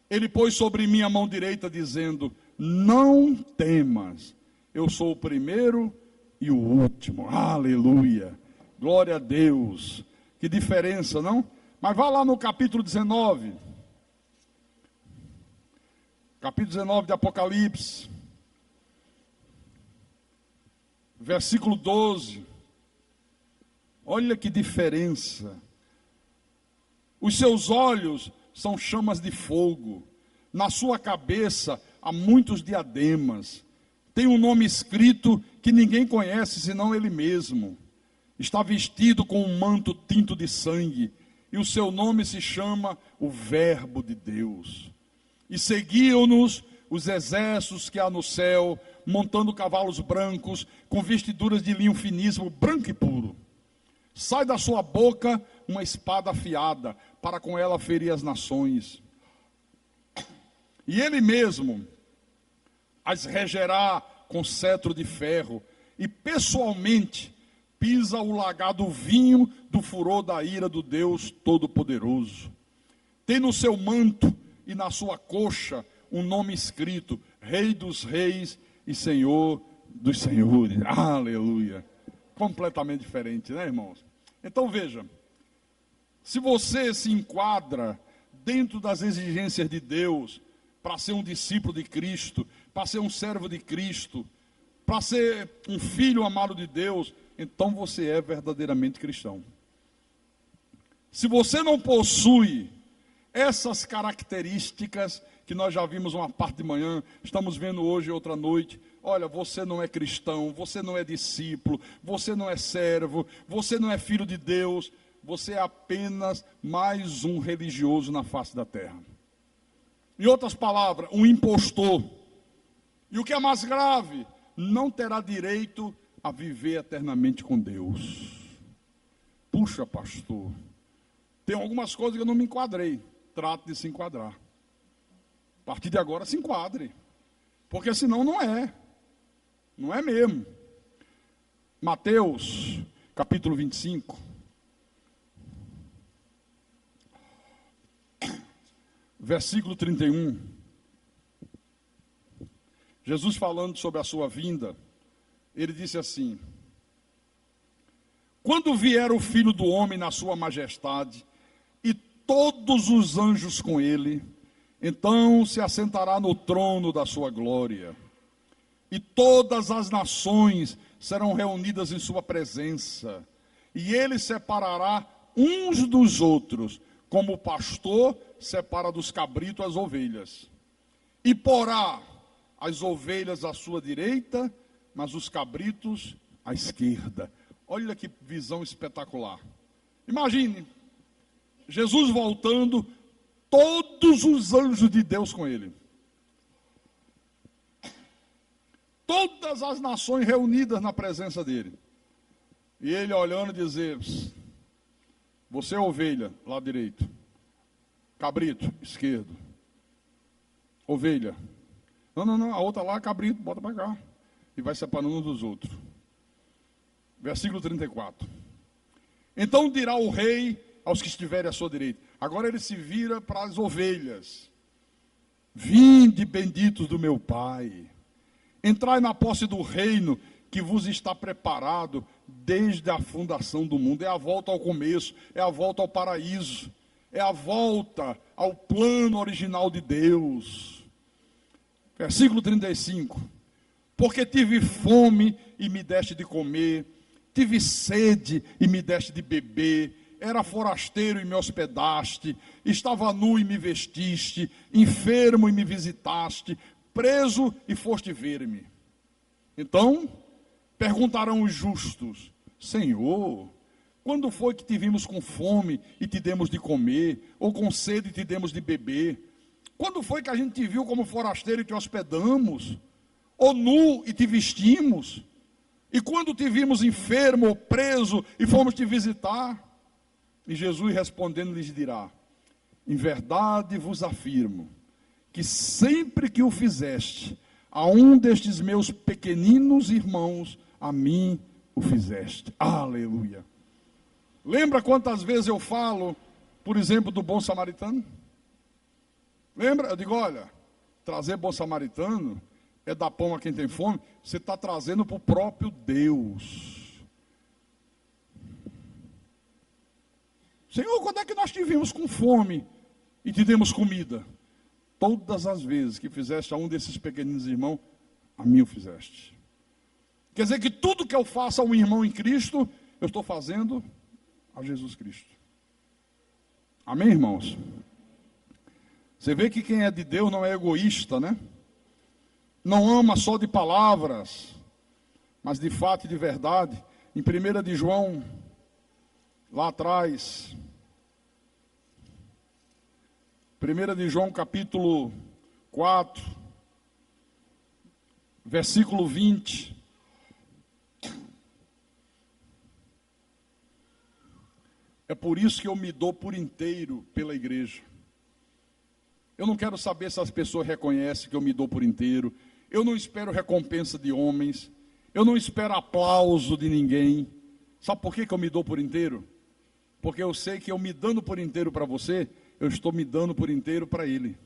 ele pôs sobre mim a mão direita, dizendo, não temas, eu sou o primeiro e o último. Aleluia. Glória a Deus. Que diferença, não? Mas vá lá no capítulo 19. Capítulo 19 de Apocalipse. Versículo 12. Olha que diferença. Os seus olhos são chamas de fogo. Na sua cabeça há muitos diademas. Tem um nome escrito que ninguém conhece senão ele mesmo. Está vestido com um manto tinto de sangue. E o seu nome se chama o Verbo de Deus. E seguiam-nos os exércitos que há no céu, montando cavalos brancos, com vestiduras de linho finíssimo, branco e puro. Sai da sua boca uma espada afiada, para com ela ferir as nações. E ele mesmo as regerá com cetro de ferro, e pessoalmente pisa o lagar do vinho do furor da ira do Deus Todo-Poderoso. Tem no seu manto e na sua coxa um nome escrito, Rei dos Reis e Senhor dos Senhores. Aleluia. Completamente diferente, né, irmãos? Então veja, se você se enquadra dentro das exigências de Deus, para ser um discípulo de Cristo, para ser um servo de Cristo, para ser um filho amado de Deus, então você é verdadeiramente cristão. Se você não possui essas características, que nós já vimos uma parte de manhã, estamos vendo hoje outra noite, olha, você não é cristão, você não é discípulo, você não é servo, você não é filho de Deus, você é apenas mais um religioso na face da terra. Em outras palavras, um impostor. E o que é mais grave, não terá direito a viver eternamente com Deus. Puxa, pastor, tem algumas coisas que eu não me enquadrei. Trate de se enquadrar. A partir de agora se enquadre. Porque senão não é. Não é mesmo. Mateus, capítulo 25. Versículo 31. Jesus falando sobre a sua vinda, ele disse assim: quando vier o Filho do Homem na sua majestade, e todos os anjos com ele, então se assentará no trono da sua glória, e todas as nações serão reunidas em sua presença, e ele separará uns dos outros, como o pastor separa dos cabritos as ovelhas, e porá as ovelhas à sua direita, mas os cabritos à esquerda. Olha que visão espetacular. Imagine, Jesus voltando, todos os anjos de Deus com ele. Todas as nações reunidas na presença dele. E ele olhando e dizer, você é ovelha, lado direito. Cabrito, esquerdo. Ovelha. Não, a outra lá, cabrito, bota para cá. E vai separando um dos outros. Versículo 34. Então dirá o rei aos que estiverem à sua direita. Agora ele se vira para as ovelhas. Vinde, benditos do meu Pai, entrai na posse do reino que vos está preparado desde a fundação do mundo. É a volta ao começo, é a volta ao paraíso, é a volta ao plano original de Deus. Versículo 35. Porque tive fome e me deste de comer, tive sede e me deste de beber, era forasteiro e me hospedaste, estava nu e me vestiste, enfermo e me visitaste, preso e foste ver-me. Então perguntarão os justos: Senhor, quando foi que te vimos com fome e te demos de comer, ou com sede e te demos de beber? Quando foi que a gente te viu como forasteiro e te hospedamos, ou nu e te vestimos? E quando te vimos enfermo ou preso e fomos te visitar? E Jesus respondendo lhes dirá: em verdade vos afirmo, que sempre que o fizeste a um destes meus pequeninos irmãos, a mim o fizeste. Aleluia. Lembra quantas vezes eu falo, por exemplo, do bom samaritano? Lembra? Eu digo, olha, trazer bom samaritano é dar pão a quem tem fome. Você está trazendo para o próprio Deus. Senhor, quando é que nós te vimos com fome e te demos comida? Todas as vezes que fizeste a um desses pequeninos irmãos, a mim o fizeste. Quer dizer que tudo que eu faço a um irmão em Cristo, eu estou fazendo a Jesus Cristo. Amém, irmãos? Você vê que quem é de Deus não é egoísta, né? Não ama só de palavras, mas de fato e de verdade. Em 1 de João, lá atrás, 1 de João capítulo 4, versículo 20. É por isso que eu me dou por inteiro pela igreja. Eu não quero saber se as pessoas reconhecem que eu me dou por inteiro. Eu não espero recompensa de homens. Eu não espero aplauso de ninguém. Sabe por que eu me dou por inteiro? Porque eu sei que eu me dando por inteiro para você, eu estou me dando por inteiro para Ele.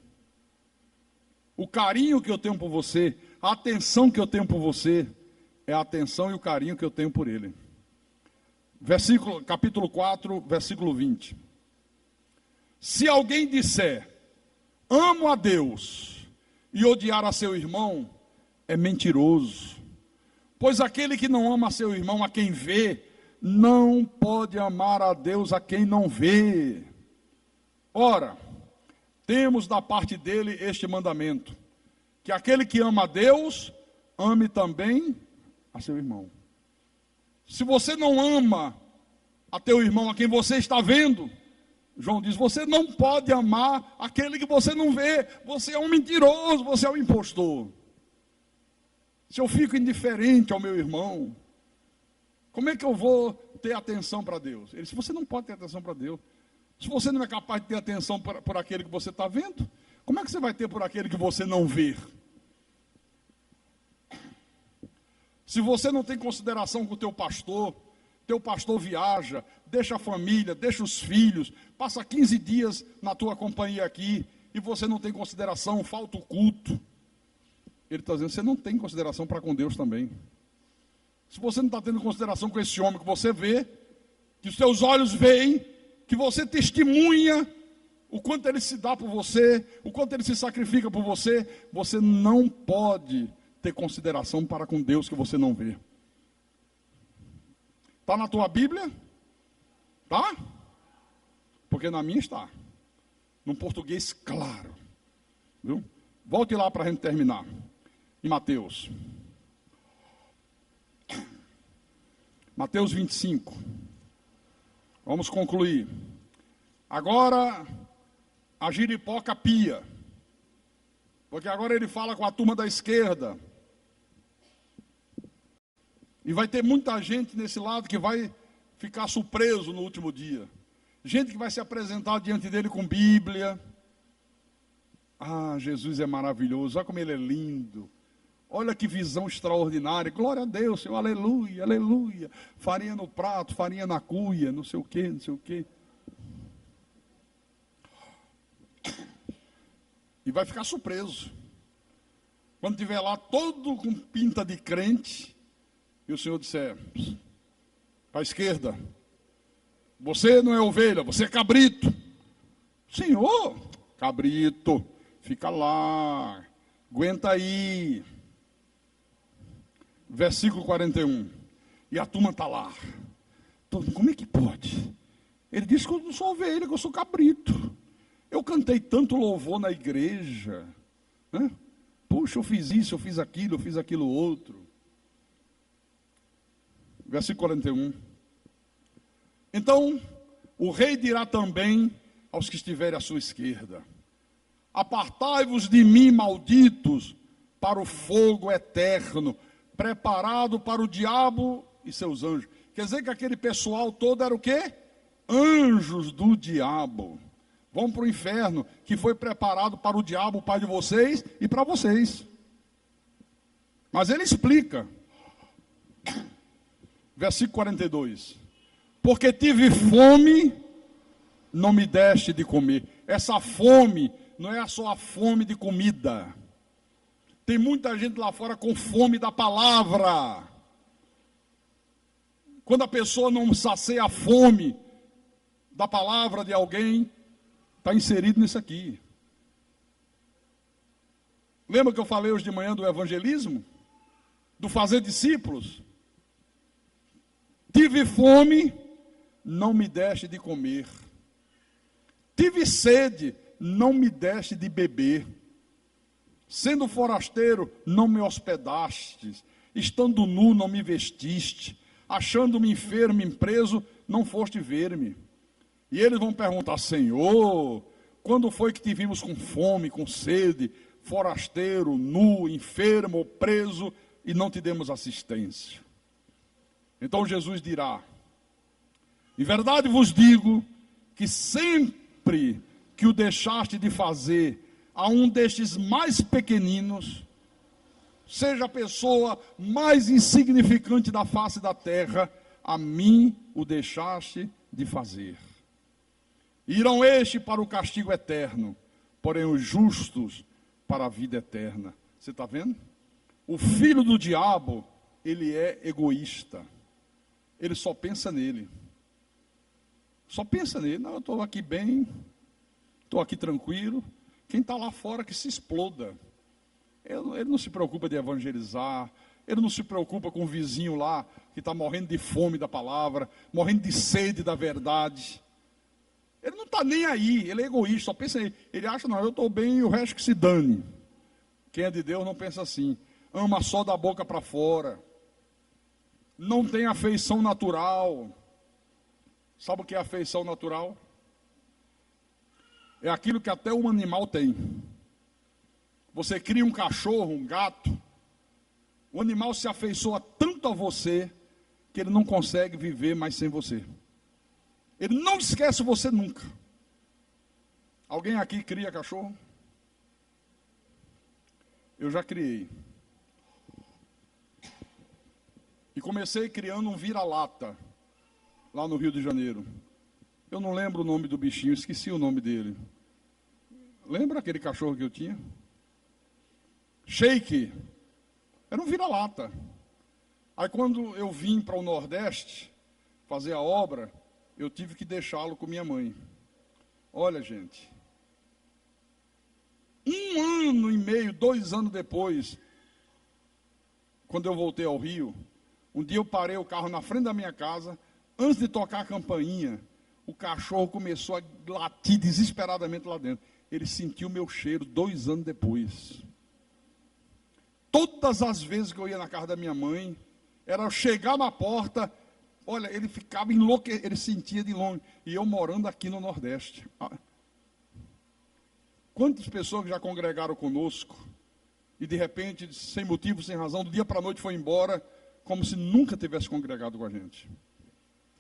O carinho que eu tenho por você, a atenção que eu tenho por você, é a atenção e o carinho que eu tenho por Ele. Capítulo 4, versículo 20. Se alguém disser, amo a Deus, e odiar a seu irmão, é mentiroso. Pois aquele que não ama a seu irmão, a quem vê, não pode amar a Deus a quem não vê. Ora, temos da parte dele este mandamento, que aquele que ama a Deus, ame também a seu irmão. Se você não ama a teu irmão, a quem você está vendo, João diz, você não pode amar aquele que você não vê. Você é um mentiroso, você é um impostor. Se eu fico indiferente ao meu irmão, como é que eu vou ter atenção para Deus? Ele disse, você não pode ter atenção para Deus. Se você não é capaz de ter atenção por aquele que você está vendo, como é que você vai ter por aquele que você não vê? Se você não tem consideração com o teu pastor viaja, deixa a família, deixa os filhos, passa 15 dias na tua companhia aqui, e você não tem consideração, falta o culto. Ele está dizendo, você não tem consideração para com Deus também. Se você não está tendo consideração com esse homem que você vê, que os seus olhos veem, que você testemunha o quanto ele se dá por você, o quanto ele se sacrifica por você, você não pode ter consideração para com Deus que você não vê. Está na tua Bíblia? Tá? Porque na minha está. Num português claro. Viu? Volte lá para a gente terminar. Em Mateus. Mateus 25. Vamos concluir. Agora, a giripoca pia. Porque agora ele fala com a turma da esquerda. E vai ter muita gente nesse lado que vai ficar surpreso no último dia. Gente que vai se apresentar diante dele com Bíblia. Ah, Jesus é maravilhoso, olha como ele é lindo. Olha que visão extraordinária. Glória a Deus, Senhor, aleluia, aleluia. Farinha no prato, farinha na cuia, não sei o quê, não sei o quê. E vai ficar surpreso. Quando estiver lá todo com pinta de crente, e o Senhor disser, para a esquerda, você não é ovelha, você é cabrito. Senhor, cabrito, fica lá, aguenta aí. Versículo 41. E a turma está lá. Como é que pode? Ele disse que eu não sou ovelha, que eu sou cabrito. Eu cantei tanto louvor na igreja, né? Puxa, eu fiz isso, eu fiz aquilo outro. Versículo 41. Então, o rei dirá também aos que estiverem à sua esquerda: apartai-vos de mim, malditos, para o fogo eterno, preparado para o diabo e seus anjos. Quer dizer que aquele pessoal todo era o quê? Anjos do diabo. Vão para o inferno, que foi preparado para o diabo, o pai de vocês, e para vocês. Mas ele explica. Versículo 42. Porque tive fome, não me deste de comer. Essa fome não é só a fome de comida. Tem muita gente lá fora com fome da palavra. Quando a pessoa não sacia a fome da palavra de alguém, está inserido nisso aqui. Lembra que eu falei hoje de manhã do evangelismo? Do fazer discípulos? Tive fome, não me deste de comer. Tive sede, não me deste de beber. Sendo forasteiro, não me hospedastes. Estando nu, não me vestiste. Achando-me enfermo, preso, não foste ver-me. E eles vão perguntar: Senhor, quando foi que te vimos com fome, com sede, forasteiro, nu, enfermo, preso, e não te demos assistência? Então Jesus dirá: em verdade vos digo, que sempre que o deixaste de fazer a um destes mais pequeninos, seja a pessoa mais insignificante da face da terra, a mim o deixaste de fazer. Irão estes para o castigo eterno, porém os justos para a vida eterna. Você está vendo? O filho do diabo, ele é egoísta. Ele só pensa nele. Só pensa nele. Não, eu estou aqui bem, estou aqui tranquilo. Quem está lá fora que se exploda. Ele não se preocupa de evangelizar. Ele não se preocupa com o vizinho lá que está morrendo de fome da palavra, morrendo de sede da verdade. Ele não está nem aí, ele é egoísta, só pensa aí. Ele acha, não, eu estou bem e o resto que se dane. Quem é de Deus não pensa assim. Ama só da boca para fora. Não tem afeição natural. Sabe o que é afeição natural? É aquilo que até um animal tem. Você cria um cachorro, um gato, o animal se afeiçoa tanto a você, que ele não consegue viver mais sem você. Ele não esquece você nunca. Alguém aqui cria cachorro? Eu já criei. E comecei criando um vira-lata, lá no Rio de Janeiro. Eu não lembro o nome do bichinho, esqueci o nome dele. Lembra aquele cachorro que eu tinha? Shake. Era um vira-lata. Aí quando eu vim para o Nordeste fazer a obra, eu tive que deixá-lo com minha mãe. Olha, gente, 1 ano e meio, 2 anos depois, quando eu voltei ao Rio, um dia eu parei o carro na frente da minha casa, antes de tocar a campainha, o cachorro começou a latir desesperadamente lá dentro. Ele sentiu o meu cheiro 2 anos depois. Todas as vezes que eu ia na casa da minha mãe, era eu chegar na porta, olha, ele ficava enlouquecido, ele sentia de longe. E eu morando aqui no Nordeste. Quantas pessoas que já congregaram conosco, e de repente, sem motivo, sem razão, do dia para a noite foi embora, como se nunca tivesse congregado com a gente.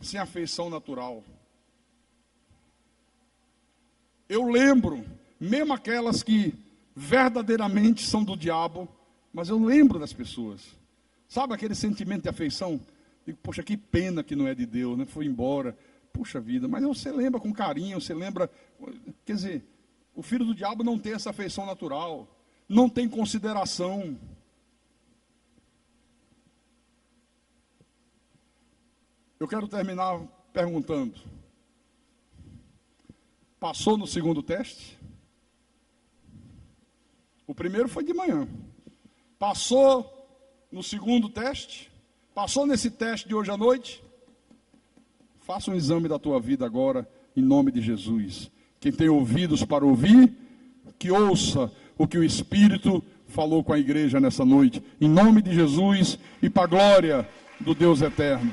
Sem afeição natural. Eu lembro, mesmo aquelas que verdadeiramente são do diabo, mas eu lembro das pessoas. Sabe aquele sentimento de afeição? Digo, poxa, que pena que não é de Deus, né? Foi embora. Puxa vida, mas você lembra com carinho, você lembra... Quer dizer, O filho do diabo não tem essa afeição natural, não tem consideração. Eu quero terminar perguntando: passou no segundo teste? O primeiro foi de manhã. Passou no segundo teste? Passou nesse teste de hoje à noite? Faça um exame da tua vida agora, em nome de Jesus. Quem tem ouvidos para ouvir, que ouça o que o Espírito falou com a igreja nessa noite. Em nome de Jesus e para a glória do Deus eterno.